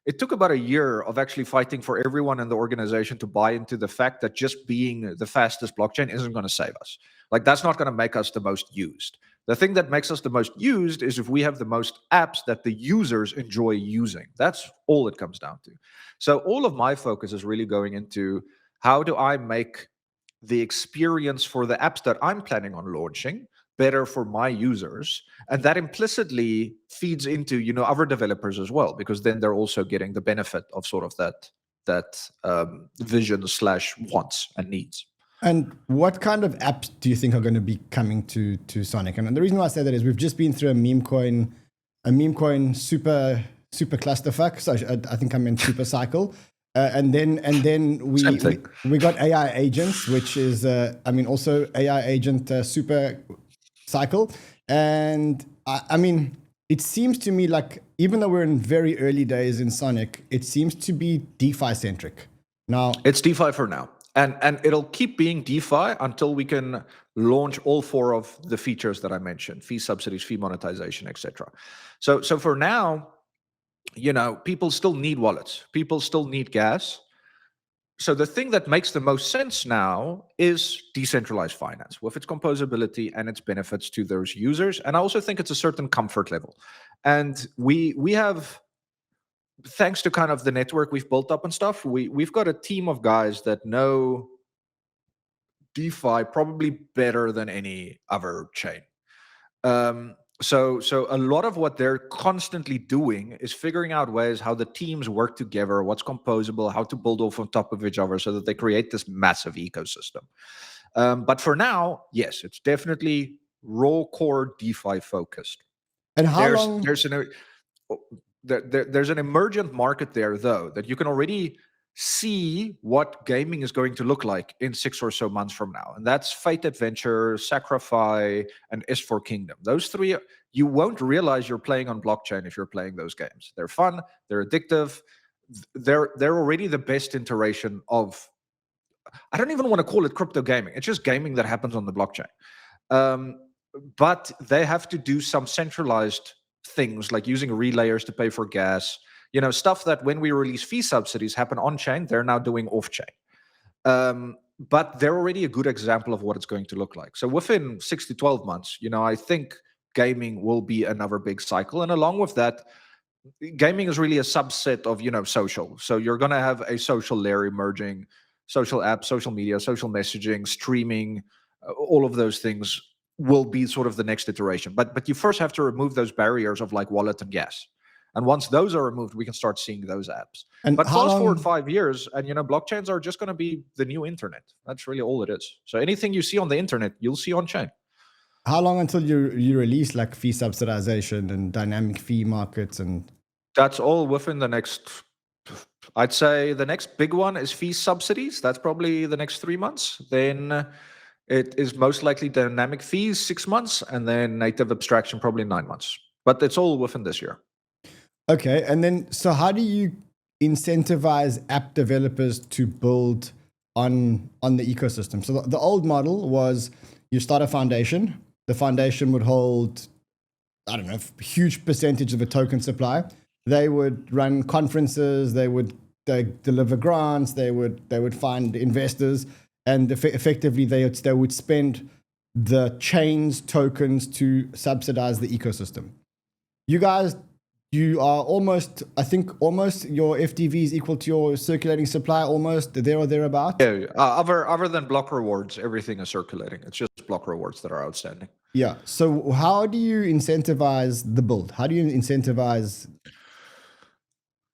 It took about a year of actually fighting for everyone in the organization to buy into the fact that just being the fastest blockchain isn't going to save us. Like, that's not going to make us the most used. The thing that makes us the most used is if we have the most apps that the users enjoy using. That's all it comes down to. So all of my focus is really going into, how do I make the experience for the apps that I'm planning on launching better for my users? And that implicitly feeds into, you know, other developers as well, because then they're also getting the benefit of sort of that vision / wants and needs. And what kind of apps do you think are going to be coming to Sonic? And the reason why I say that is we've just been through a meme coin super clusterfuck. So I think I meant super cycle. And then we got AI agents, which is also AI agent super cycle. And I mean, it seems to me like, even though we're in very early days in Sonic, it seems to be DeFi centric. Now it's DeFi for now, and it'll keep being DeFi until we can launch all 4 of the features that I mentioned: fee subsidies, fee monetization, etc. So for now, you know, people still need wallets. People still need gas. So the thing that makes the most sense now is decentralized finance with its composability and its benefits to those users. And I also think it's a certain comfort level. And we have, thanks to kind of the network we've built up and stuff, we've got a team of guys that know DeFi probably better than any other chain. So a lot of what they're constantly doing is figuring out ways how the teams work together, what's composable, how to build off on top of each other so that they create this massive ecosystem. But for now, yes, it's definitely raw core DeFi focused. And how long? There's an emergent market there, though, that you can already see what gaming is going to look like in 6 or so months from now. And that's Fate Adventure, Sacrifice, and S4 Kingdom. Those three, you won't realize you're playing on blockchain if you're playing those games. They're fun, they're addictive, they're already the best iteration of, I don't even want to call it crypto gaming. It's just gaming that happens on the blockchain. But they have to do some centralized things like using relayers to pay for gas, stuff that when we release fee subsidies happen on-chain, they're now doing off-chain. But they're already a good example of what it's going to look like. So within 6 to 12 months, I think gaming will be another big cycle. And along with that, gaming is really a subset of, social. So you're going to have a social layer emerging, social apps, social media, social messaging, streaming, all of those things will be sort of the next iteration. But you first have to remove those barriers of like wallet and gas. And once those are removed, we can start seeing those apps. But fast forward 5 years, and blockchains are just going to be the new internet. That's really all it is. So anything you see on the internet, you'll see on chain. How long until you release like fee subsidization and dynamic fee markets? And that's all within the next, I'd say the next big one is fee subsidies. That's probably the next 3 months. Then it is most likely dynamic fees 6 months, and then native abstraction probably 9 months. But it's all within this year. Okay, and then so how do you incentivize app developers to build on the ecosystem? So the old model was you start a foundation. The foundation would hold, I don't know, a huge percentage of the token supply. They would run conferences. They deliver grants. They would find investors, and effectively they would spend the chain's tokens to subsidize the ecosystem. You guys. You are almost, I think, your FTV is equal to your circulating supply, almost there or thereabouts. Yeah, other than block rewards, everything is circulating. It's just block rewards that are outstanding. Yeah. So how do you incentivize the build? How do you incentivize?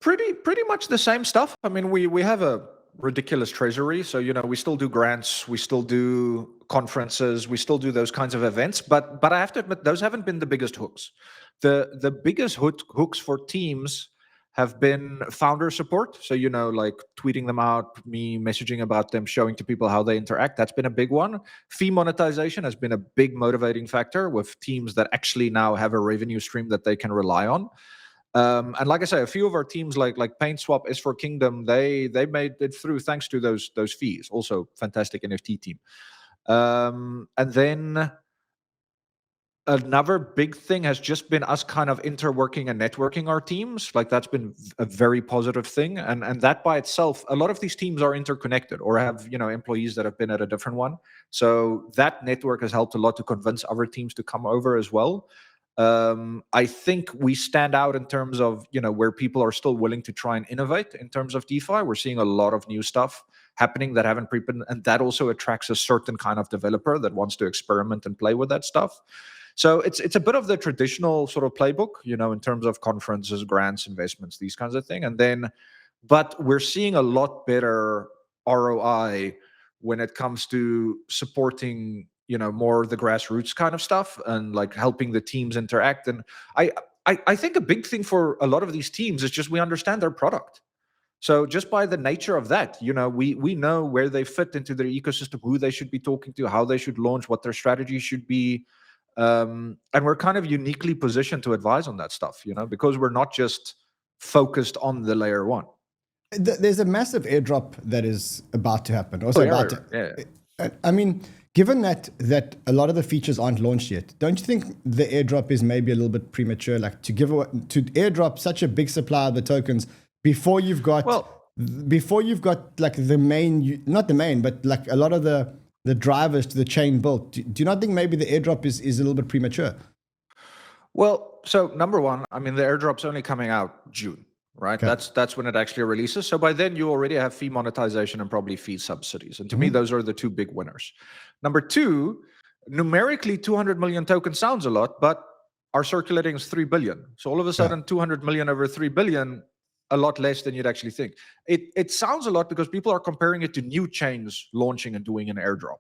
Pretty much the same stuff. I mean, we have a ridiculous treasury. So, we still do grants, we still do conferences, we still do those kinds of events. But I have to admit, those haven't been the biggest hooks. The biggest hooks for teams have been founder support. So, like tweeting them out, me messaging about them, showing to people how they interact. That's been a big one. Fee monetization has been a big motivating factor with teams that actually now have a revenue stream that they can rely on. And like I say, a few of our teams like PaintSwap, S4 Kingdom, they made it through thanks to those fees. Also, fantastic NFT team. And then another big thing has just been us kind of interworking and networking our teams. Like that's been a very positive thing. And that by itself, a lot of these teams are interconnected or have, employees that have been at a different one. So that network has helped a lot to convince other teams to come over as well. I think we stand out in terms of, where people are still willing to try and innovate in terms of DeFi. We're seeing a lot of new stuff happening that haven't been, and that also attracts a certain kind of developer that wants to experiment and play with that stuff. So it's a bit of the traditional sort of playbook, in terms of conferences, grants, investments, these kinds of things. But we're seeing a lot better ROI when it comes to supporting, more the grassroots kind of stuff and like helping the teams interact. And I think a big thing for a lot of these teams is just we understand their product. So just by the nature of that, we know where they fit into their ecosystem, who they should be talking to, how they should launch, what their strategy should be. And we're kind of uniquely positioned to advise on that stuff, because we're not just focused on the layer one. There's a massive airdrop that is about to happen. I mean, given that a lot of the features aren't launched yet, don't you think the airdrop is maybe a little bit premature? Like to airdrop such a big supply of the tokens before you've got before you've got like the main, not the main, but like a lot of the drivers to the chain built, do you not think maybe the airdrop is a little bit premature? Well, so number one, I mean, the airdrop's only coming out June, right? Okay. That's when it actually releases. So by then you already have fee monetization and probably fee subsidies. And to me, those are the two big winners. Number two, numerically 200 million tokens sounds a lot, but our circulating is 3 billion. So all of a sudden, 200 million over 3 billion, a lot less than you'd actually think. It sounds a lot because people are comparing it to new chains launching and doing an airdrop.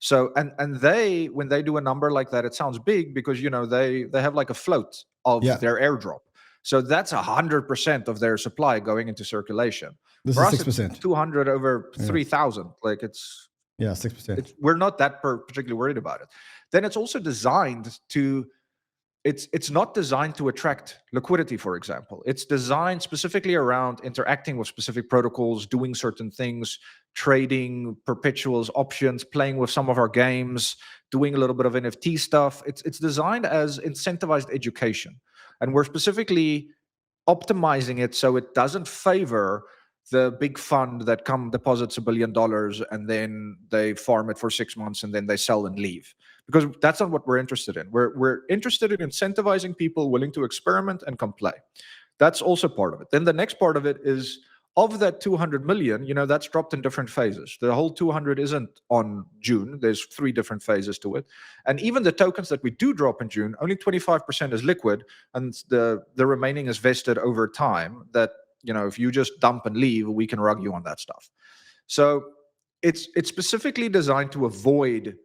So and they, when they do a number like that, it sounds big because they have like a float of their airdrop. So that's 100% of their supply going into circulation. This For is us, 6%. it's 200 over 3,000. Like it's 6%. we're not that particularly worried about it. Then it's also designed to. It's not designed to attract liquidity, for example. It's designed specifically around interacting with specific protocols, doing certain things, trading, perpetuals, options, playing with some of our games, doing a little bit of NFT stuff. It's designed as incentivized education. And we're specifically optimizing it so it doesn't favor the big fund that deposits $1 billion and then they farm it for 6 months and then they sell and leave. Because that's not what we're interested in. We're interested in incentivizing people willing to experiment and come play. That's also part of it. Then the next part of it is, of that 200 million, that's dropped in different phases. The whole 200 isn't on June. There's 3 different phases to it. And even the tokens that we do drop in June, only 25% is liquid, and the remaining is vested over time that, if you just dump and leave, we can rug you on that stuff. So it's specifically designed to avoid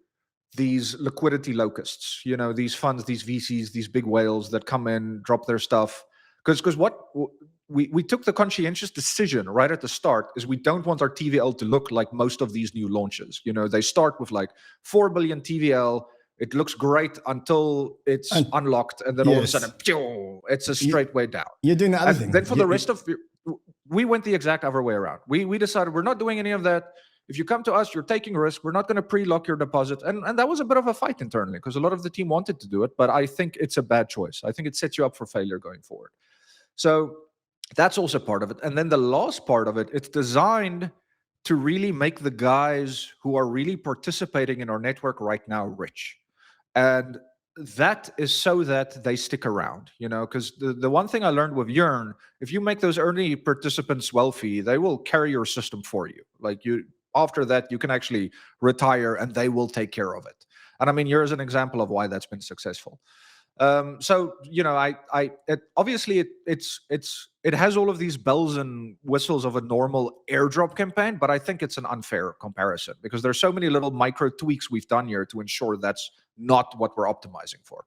these liquidity locusts, these funds, these VCs, these big whales that come in, drop their stuff. Because what we took the conscientious decision right at the start is we don't want our TVL to look like most of these new launches. They start with like 4 billion TVL. It looks great until it's unlocked, and then all of a sudden, it's a straight way down. You're doing the other thing. Then for the rest of, we went the exact other way around. We decided we're not doing any of that. If you come to us, you're taking risk. We're not going to pre-lock your deposit. And that was a bit of a fight internally because a lot of the team wanted to do it, but I think it's a bad choice. I think it sets you up for failure going forward. So that's also part of it. And then the last part of it, it's designed to really make the guys who are really participating in our network right now rich. And that is so that they stick around, because the one thing I learned with Yearn, if you make those early participants wealthy, they will carry your system for you. Like after that, you can actually retire and they will take care of it. And I mean, here's an example of why that's been successful. So obviously it has all of these bells and whistles of a normal airdrop campaign, but I think it's an unfair comparison because there's so many little micro tweaks we've done here to ensure that's not what we're optimizing for.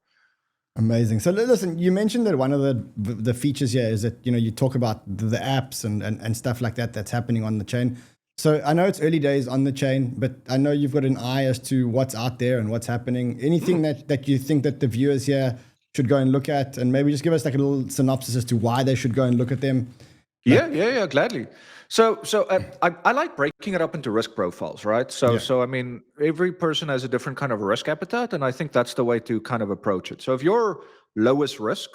Amazing. So listen, you mentioned that one of the features here is that you talk about the apps and stuff like that that's happening on the chain. So I know it's early days on the chain, but I know you've got an eye as to what's out there and what's happening. Anything that you think that the viewers here should go and look at, and maybe just give us like a little synopsis as to why they should go and look at them? Yeah, gladly. So I like breaking it up into risk profiles, right? So I mean, every person has a different kind of risk appetite, and I think that's the way to kind of approach it. So if you're lowest risk,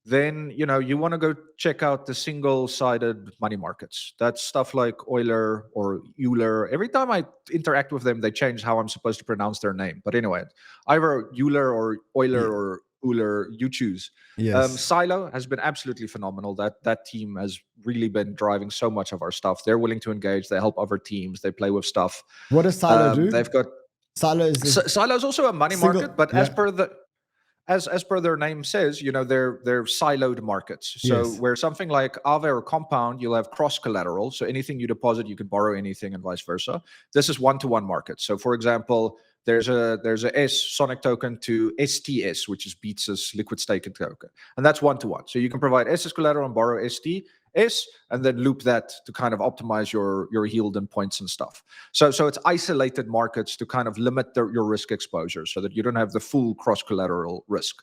then you want to go check out the single-sided money markets. That's stuff like Euler or Euler. Every time I interact with them, they change how I'm supposed to pronounce their name. But anyway, either Euler or Euler or Euler, you choose. Yes. Silo has been absolutely phenomenal. That team has really been driving so much of our stuff. They're willing to engage. They help other teams. They play with stuff. What does Silo do? They've got Silo is also a money market, but as per their name says, they're siloed markets. So where something like Aave or Compound, you'll have cross collateral. So anything you deposit, you can borrow anything, and vice versa. This is one-to-one market. So for example, there's a S Sonic token to STS, which is Beats' liquid staking token, and that's one-to-one. So you can provide S as collateral and borrow STS, and then loop that to kind of optimize your yield and points and stuff. So it's isolated markets to kind of limit your risk exposure so that you don't have the full cross-collateral risk.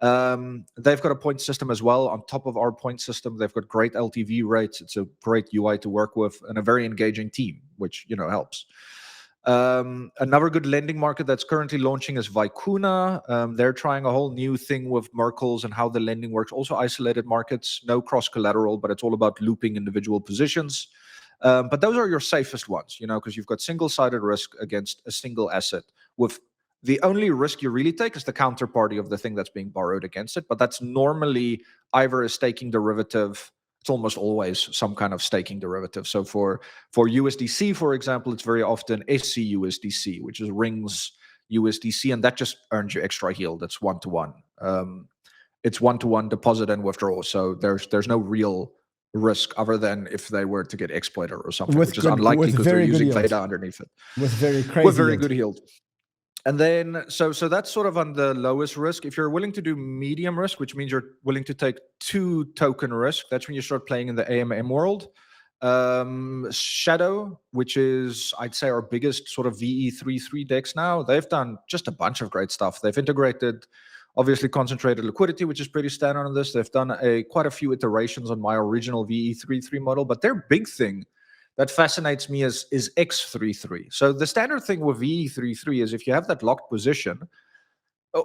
They've got a point system as well on top of our point system. They've got great LTV rates. It's a great UI to work with and a very engaging team, which helps. Another good lending market that's currently launching is Vicuna. They're trying a whole new thing with Merkles and how the lending works. Also isolated markets, no cross collateral, but it's all about looping individual positions. But those are your safest ones, because you've got single-sided risk against a single asset. With the only risk you really take is the counterparty of the thing that's being borrowed against it. But that's normally either a staking derivative. It's almost always some kind of staking derivative. So for USDC, for example, it's very often SCUSDC, which is rings USDC, and that just earns you extra yield. It's one-to-one. It's one-to-one deposit and withdrawal. So there's no real risk other than if they were to get exploited or something, which is unlikely because they're using data underneath it. With very good yield. And then, so that's sort of on the lowest risk. If you're willing to do medium risk, which means you're willing to take 2 token risk, that's when you start playing in the AMM world. Shadow, which is, I'd say, our biggest sort of VE33 DEX now. They've done just a bunch of great stuff. They've integrated, obviously, concentrated liquidity, which is pretty standard on this. They've done quite a few iterations on my original VE33 model, but their big thing that fascinates me is X33. So the standard thing with VE33 is if you have that locked position,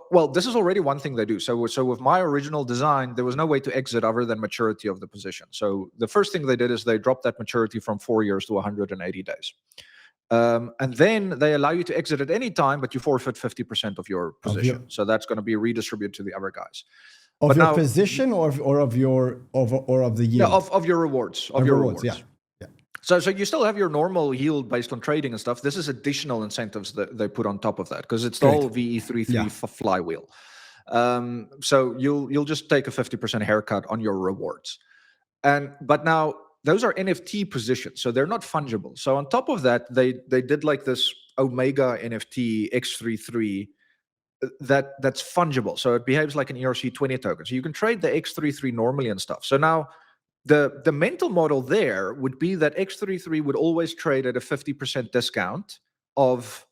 well, this is already one thing they do. So with my original design, there was no way to exit other than maturity of the position. So the first thing they did is they dropped that maturity from 4 years to 180 days. And then they allow you to exit at any time, but you forfeit 50% of your position. So that's going to be redistributed to the other guys. Of your position or of the yield? Yeah, of your rewards. Of your rewards. Yeah. So you still have your normal yield based on trading and stuff. This is additional incentives that they put on top of that because it's the whole VE33 flywheel. So you'll just take a 50% haircut on your rewards. But now those are NFT positions, so they're not fungible. So on top of that, they did like this Omega NFT X33 that's fungible. So it behaves like an ERC20 token. So you can trade the X33 normally and stuff. So now the mental model there would be that X33 would always trade at a 50% discount of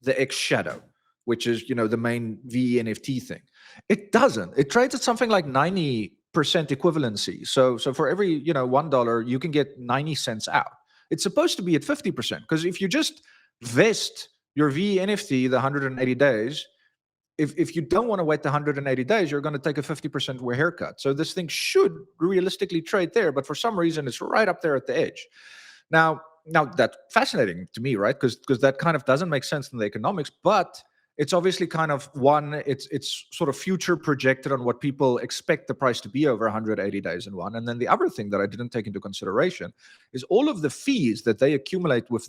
the X Shadow, which is, the main VNFT thing. It doesn't. It trades at something like 90% equivalency. So for every, $1, you can get 90 cents out. It's supposed to be at 50% because if you just vest your VNFT the 180 days, if you don't want to wait the 180 days, you're going to take a 50% haircut. So this thing should realistically trade there, but for some reason, it's right up there at the edge. Now that's fascinating to me, right? Because that kind of doesn't make sense in the economics, but it's obviously kind of it's sort of future projected on what people expect the price to be over 180 days in one. And then the other thing that I didn't take into consideration is all of the fees that they accumulate with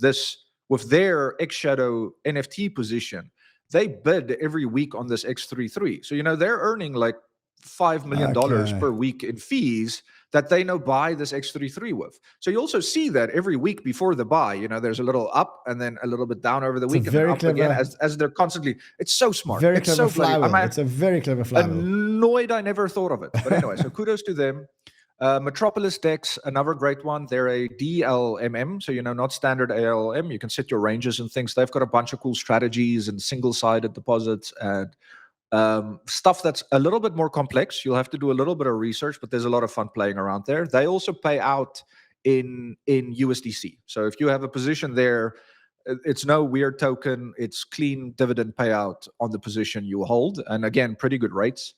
their X Shadow NFT position. They bid every week on this X33. So, they're earning like $5 million per week in fees that they now buy this X33 with. So you also see that every week before the buy, there's a little up and then a little bit down over the week and then up again as they're constantly, it's so smart. Very clever flywheel. It's a very clever flywheel. Annoyed I never thought of it. But anyway, so kudos to them. Metropolis DEX, another great one. They're a DLMM, so not standard ALM. You can set your ranges and things. They've got a bunch of cool strategies and single-sided deposits and stuff that's a little bit more complex. You'll have to do a little bit of research, but there's a lot of fun playing around there. They also pay out in USDC. So if you have a position there, it's no weird token. It's clean dividend payout on the position you hold, and again, pretty good rates.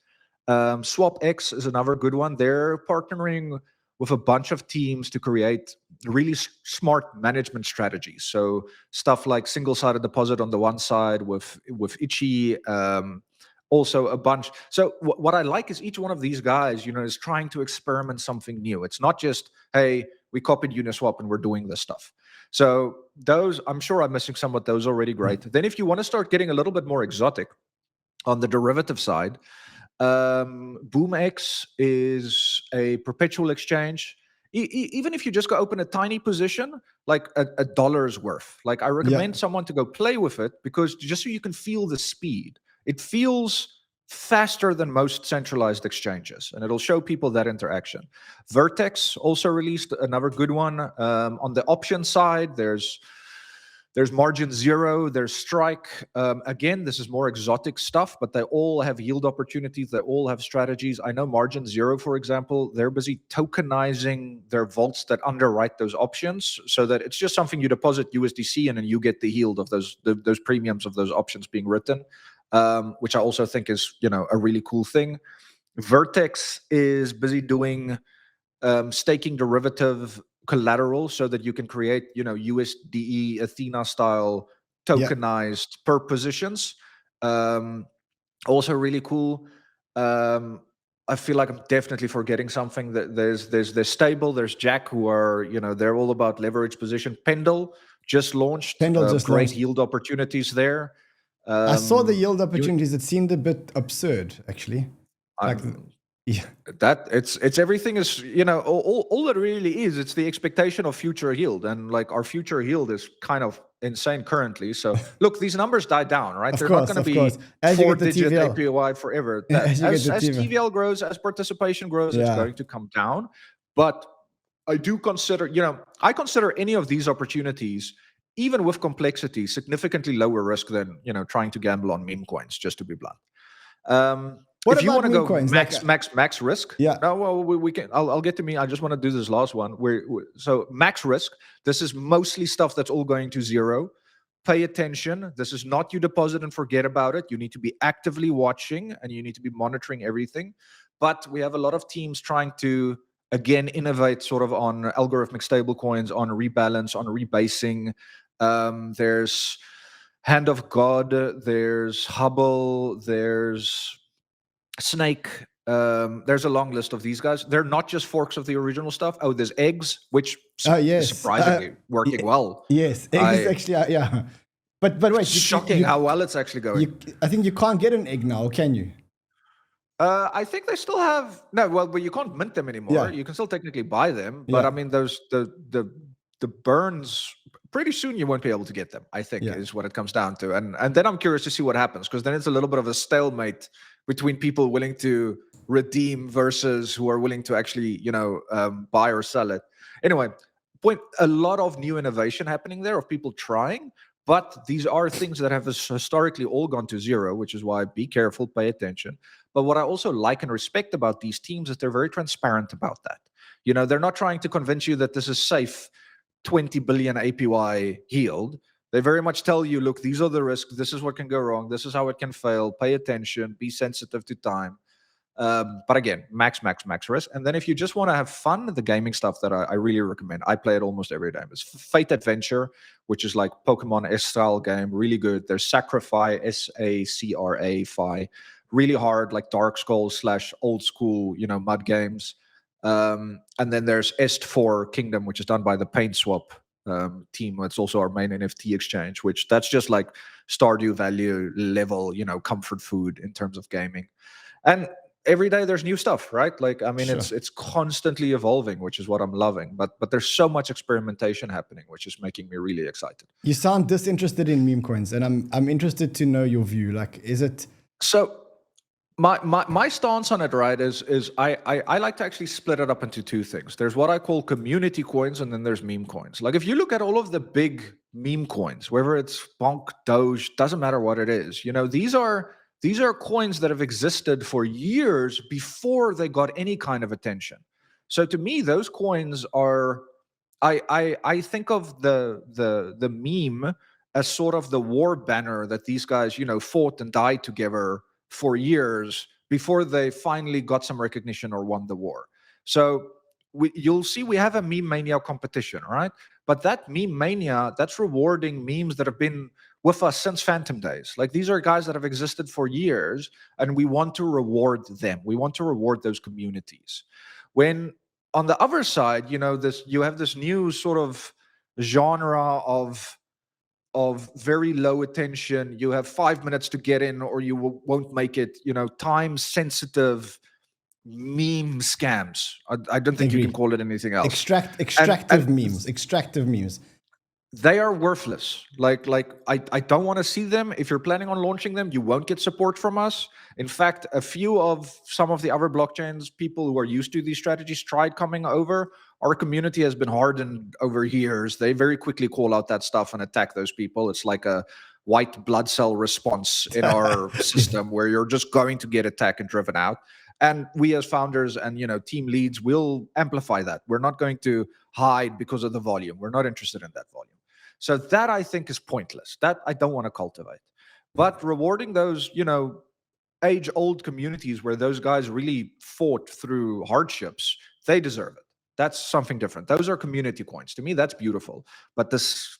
SwapX is another good one. They're partnering with a bunch of teams to create really smart management strategies. So stuff like single-sided deposit on the one side with 𝗔𝗍, also a bunch. So what I like is each one of these guys, is trying to experiment something new. It's not just, hey, we copied Uniswap and we're doing this stuff. So those, I'm sure I'm missing some, but those are already great. Then if you want to start getting a little bit more exotic on the derivative side, BoomX is a perpetual exchange. Even if you just go open a tiny position, like a dollar's worth, like I recommend someone to go play with it because just so you can feel the speed. It feels faster than most centralized exchanges, and it'll show people that interaction. Vertex also released another good one. On the option side, there's Margin Zero, there's Strike. Again, this is more exotic stuff, but they all have yield opportunities. They all have strategies. I know Margin Zero, for example, they're busy tokenizing their vaults that underwrite those options so that it's just something you deposit USDC in and you get the yield of those premiums of those options being written, which I also think is, a really cool thing. Vertex is busy doing staking derivative collateral so that you can create, USDE Athena style tokenized perp positions. Also really cool. I feel like I'm definitely forgetting something. That there's Stable, there's Jack, who are, they're all about leverage position. Pendle just launched. Great yield opportunities there. I saw the yield opportunities. It seemed a bit absurd, actually. That it's everything is, all it really is, it's the expectation of future yield, and like our future yield is kind of insane currently. So look, these numbers die down, right? They're not going to be 4-digit APY forever. As TVL grows, as participation grows, it's going to come down. But I do consider, I consider any of these opportunities, even with complexity, significantly lower risk than, trying to gamble on meme coins, just to be blunt. If you want to go max risk, no, well, we can. I'll get to me. I just want to do this last one. So max risk. This is mostly stuff that's all going to zero. Pay attention. This is not you deposit and forget about it. You need to be actively watching, and you need to be monitoring everything. But we have a lot of teams trying to again innovate, sort of on algorithmic stablecoins, on rebalance, on rebasing. There's Hand of God. There's Hubble. There's Snake. There's a long list of these guys. They're not just forks of the original stuff. Oh, there's Eggs, which is surprisingly working well. Yes, Eggs is actually, But wait, shocking how well it's actually going. I think you can't get an Egg now, can you? I think they still have but you can't mint them anymore. You can still technically buy them, but I mean, those the burns. Pretty soon you won't be able to get them, I think, is what it comes down to. And then I'm curious to see what happens, because then it's a little bit of a stalemate between people willing to redeem versus who are willing to actually, buy or sell it. Anyway, a lot of new innovation happening there, of people trying, but these are things that have historically all gone to zero, which is why be careful, pay attention. But what I also like and respect about these teams is they're very transparent about that. They're not trying to convince you that this is safe 20 billion APY yield. They very much tell you, look, these are the risks. This is what can go wrong. This is how it can fail. Pay attention. Be sensitive to time. But again, max risk. And then if you just want to have fun, the gaming stuff that I really recommend, I play it almost every day. It's Fate Adventure, which is like Pokemon-esque style game. Really good. There's Sacrify, SACRAFI. Really hard, like Dark Souls / old school, mud games. And then there's Est4 Kingdom, which is done by the PaintSwap team. It's also our main NFT exchange, which that's just like Stardew Valley level, comfort food in terms of gaming. And every day there's new stuff, right? Like, I mean, it's constantly evolving, which is what I'm loving. But there's so much experimentation happening, which is making me really excited. You sound disinterested in meme coins, and I'm interested to know your view. Like, is it so? My stance on it, right, is I like to actually split it up into two things. There's what I call community coins, and then there's meme coins. Like, if you look at all of the big meme coins, whether it's Bonk, Doge, doesn't matter what it is, these are coins that have existed for years before they got any kind of attention. So to me, those coins are, I think of the meme as sort of the war banner that these guys, fought and died together for years before they finally got some recognition or won the war. So you'll see we have a meme mania competition, right? But that meme mania, that's rewarding memes that have been with us since Phantom days. Like, these are guys that have existed for years, and we want to reward them. We want to reward those communities. When on the other side, you have this new sort of genre of very low attention. You have 5 minutes to get in or you won't make it, time sensitive meme scams. I don't think you can call it anything else. Extractive memes. They are worthless. Like I don't want to see them. If you're planning on launching them, you won't get support from us. In fact, some of the other blockchains, people who are used to these strategies, tried coming over. Our community has been hardened over years. They very quickly call out that stuff and attack those people. It's like a white blood cell response in our system where you're just going to get attacked and driven out. And we as founders and team leads will amplify that. We're not going to hide because of the volume. We're not interested in that volume. So that, I think, is pointless. That I don't want to cultivate. But rewarding those, age-old communities where those guys really fought through hardships, they deserve it. That's something different. Those are community coins. To me, that's beautiful. But this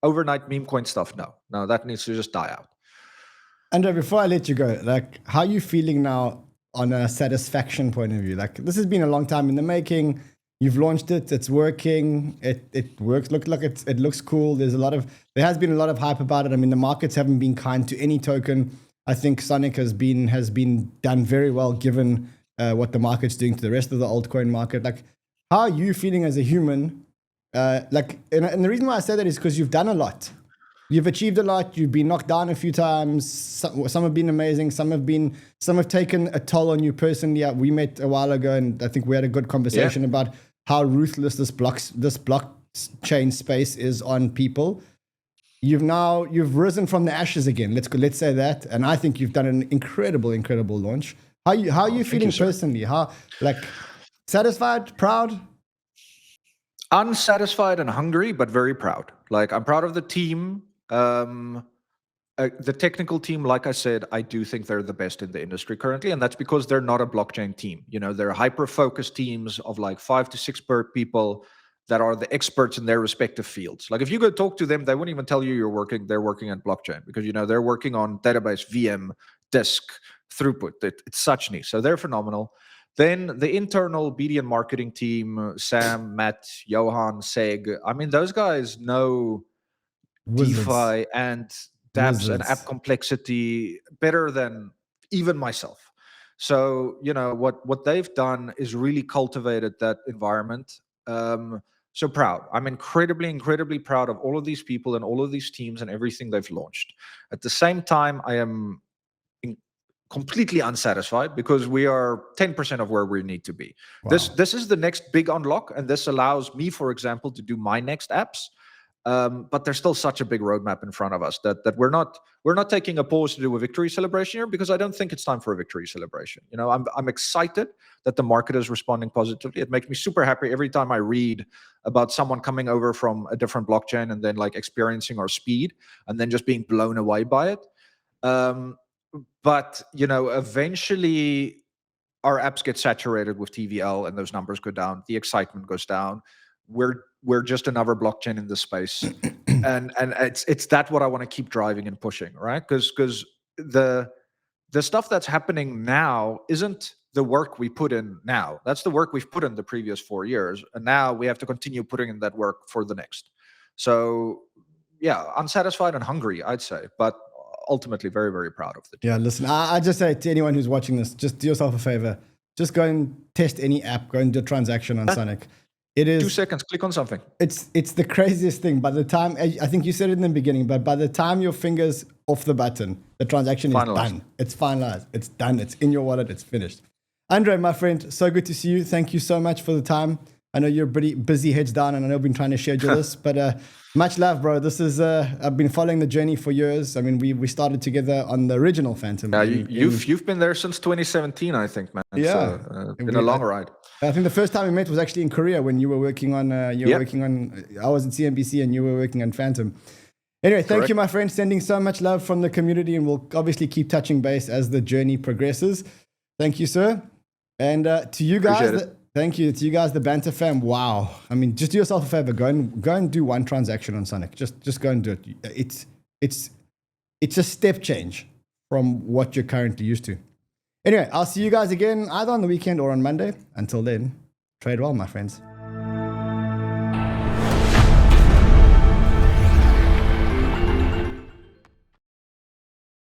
overnight meme coin stuff, no, that needs to just die out. Andre, before I let you go, like, how are you feeling now on a satisfaction point of view? Like, this has been a long time in the making. You've launched it. It's working. It works. Look, it looks cool. There has been a lot of hype about it. I mean, the markets haven't been kind to any token. I think Sonic has been done very well given what the market's doing to the rest of the altcoin market. Like, how are you feeling as a human? And the reason why I say that is because you've done a lot. You've achieved a lot. You've been knocked down a few times. Some have been amazing. Some have taken a toll on you personally. We met a while ago, and I think we had a good conversation about how ruthless this blockchain space is on people. You've risen from the ashes again. Let's say that. And I think you've done an incredible launch. How are you feeling personally? Satisfied, proud? Unsatisfied and hungry, but very proud. Like, I'm proud of the team. The technical team, like I said, I do think they're the best in the industry currently, and that's because they're not a blockchain team. You know, they're hyper-focused teams of like 5 to 6 people that are the experts in their respective fields. Like, if you go talk to them, they wouldn't even tell you they're working on blockchain, because, you know, they're working on database, VM, disk, throughput. It's such niche. So they're phenomenal. Then the internal BD and marketing team, Sam, Matt, Johan, Seg, I mean, those guys know DeFi and dApps and app complexity better than even myself. So, you know, what they've done is really cultivated that environment. So proud. I'm incredibly proud of all of these people and all of these teams and everything they've launched. At the same time, I am completely unsatisfied because we are 10% of where we need to be. Wow. This is the next big unlock, and this allows me, for example, to do my next apps. But there's still such a big roadmap in front of us that we're not taking a pause to do a victory celebration here, because I don't think it's time for a victory celebration. You know, I'm excited that the market is responding positively. It makes me super happy every time I read about someone coming over from a different blockchain and then like experiencing our speed and then just being blown away by it. But, you know, eventually our apps get saturated with TVL and those numbers go down. The excitement goes down. We're just another blockchain in this space. and it's that what I want to keep driving and pushing, right? Because the stuff that's happening now isn't the work we put in now. That's the work we've put in the previous 4 years. And now we have to continue putting in that work for the next. So yeah, unsatisfied and hungry, I'd say. But ultimately very proud of the team. Yeah, listen, I just say to anyone who's watching this, just do yourself a favor. Just go and test any app. Go and do a transaction on Sonic. It is 2 seconds, click on something. It's the craziest thing. By the time, I think you said it in the beginning, but by the time your finger's off the button, the transaction is done. It's finalized. It's done. It's in your wallet. It's finished. Andre, my friend, so good to see you. Thank you so much for the time. I know you're pretty busy, heads down, and I know I've been trying to schedule this, but much love, bro. This is I've been following the journey for years. I mean, we started together on the original Phantom. Yeah, you've been there since 2017, I think, man. Yeah, it's been a long ride. I think the first time we met was actually in Korea when you were working on. I was at CNBC and you were working on Phantom. Anyway, thank you, my friend. Sending so much love from the community, and we'll obviously keep touching base as the journey progresses. Thank you, sir. And to you guys, thank you to you guys, the Banter fam. Wow, I mean, just do yourself a favor. Go and do one transaction on Sonic. Just go and do it. It's a step change from what you're currently used to. Anyway, I'll see you guys again either on the weekend or on Monday. Until then, trade well, my friends.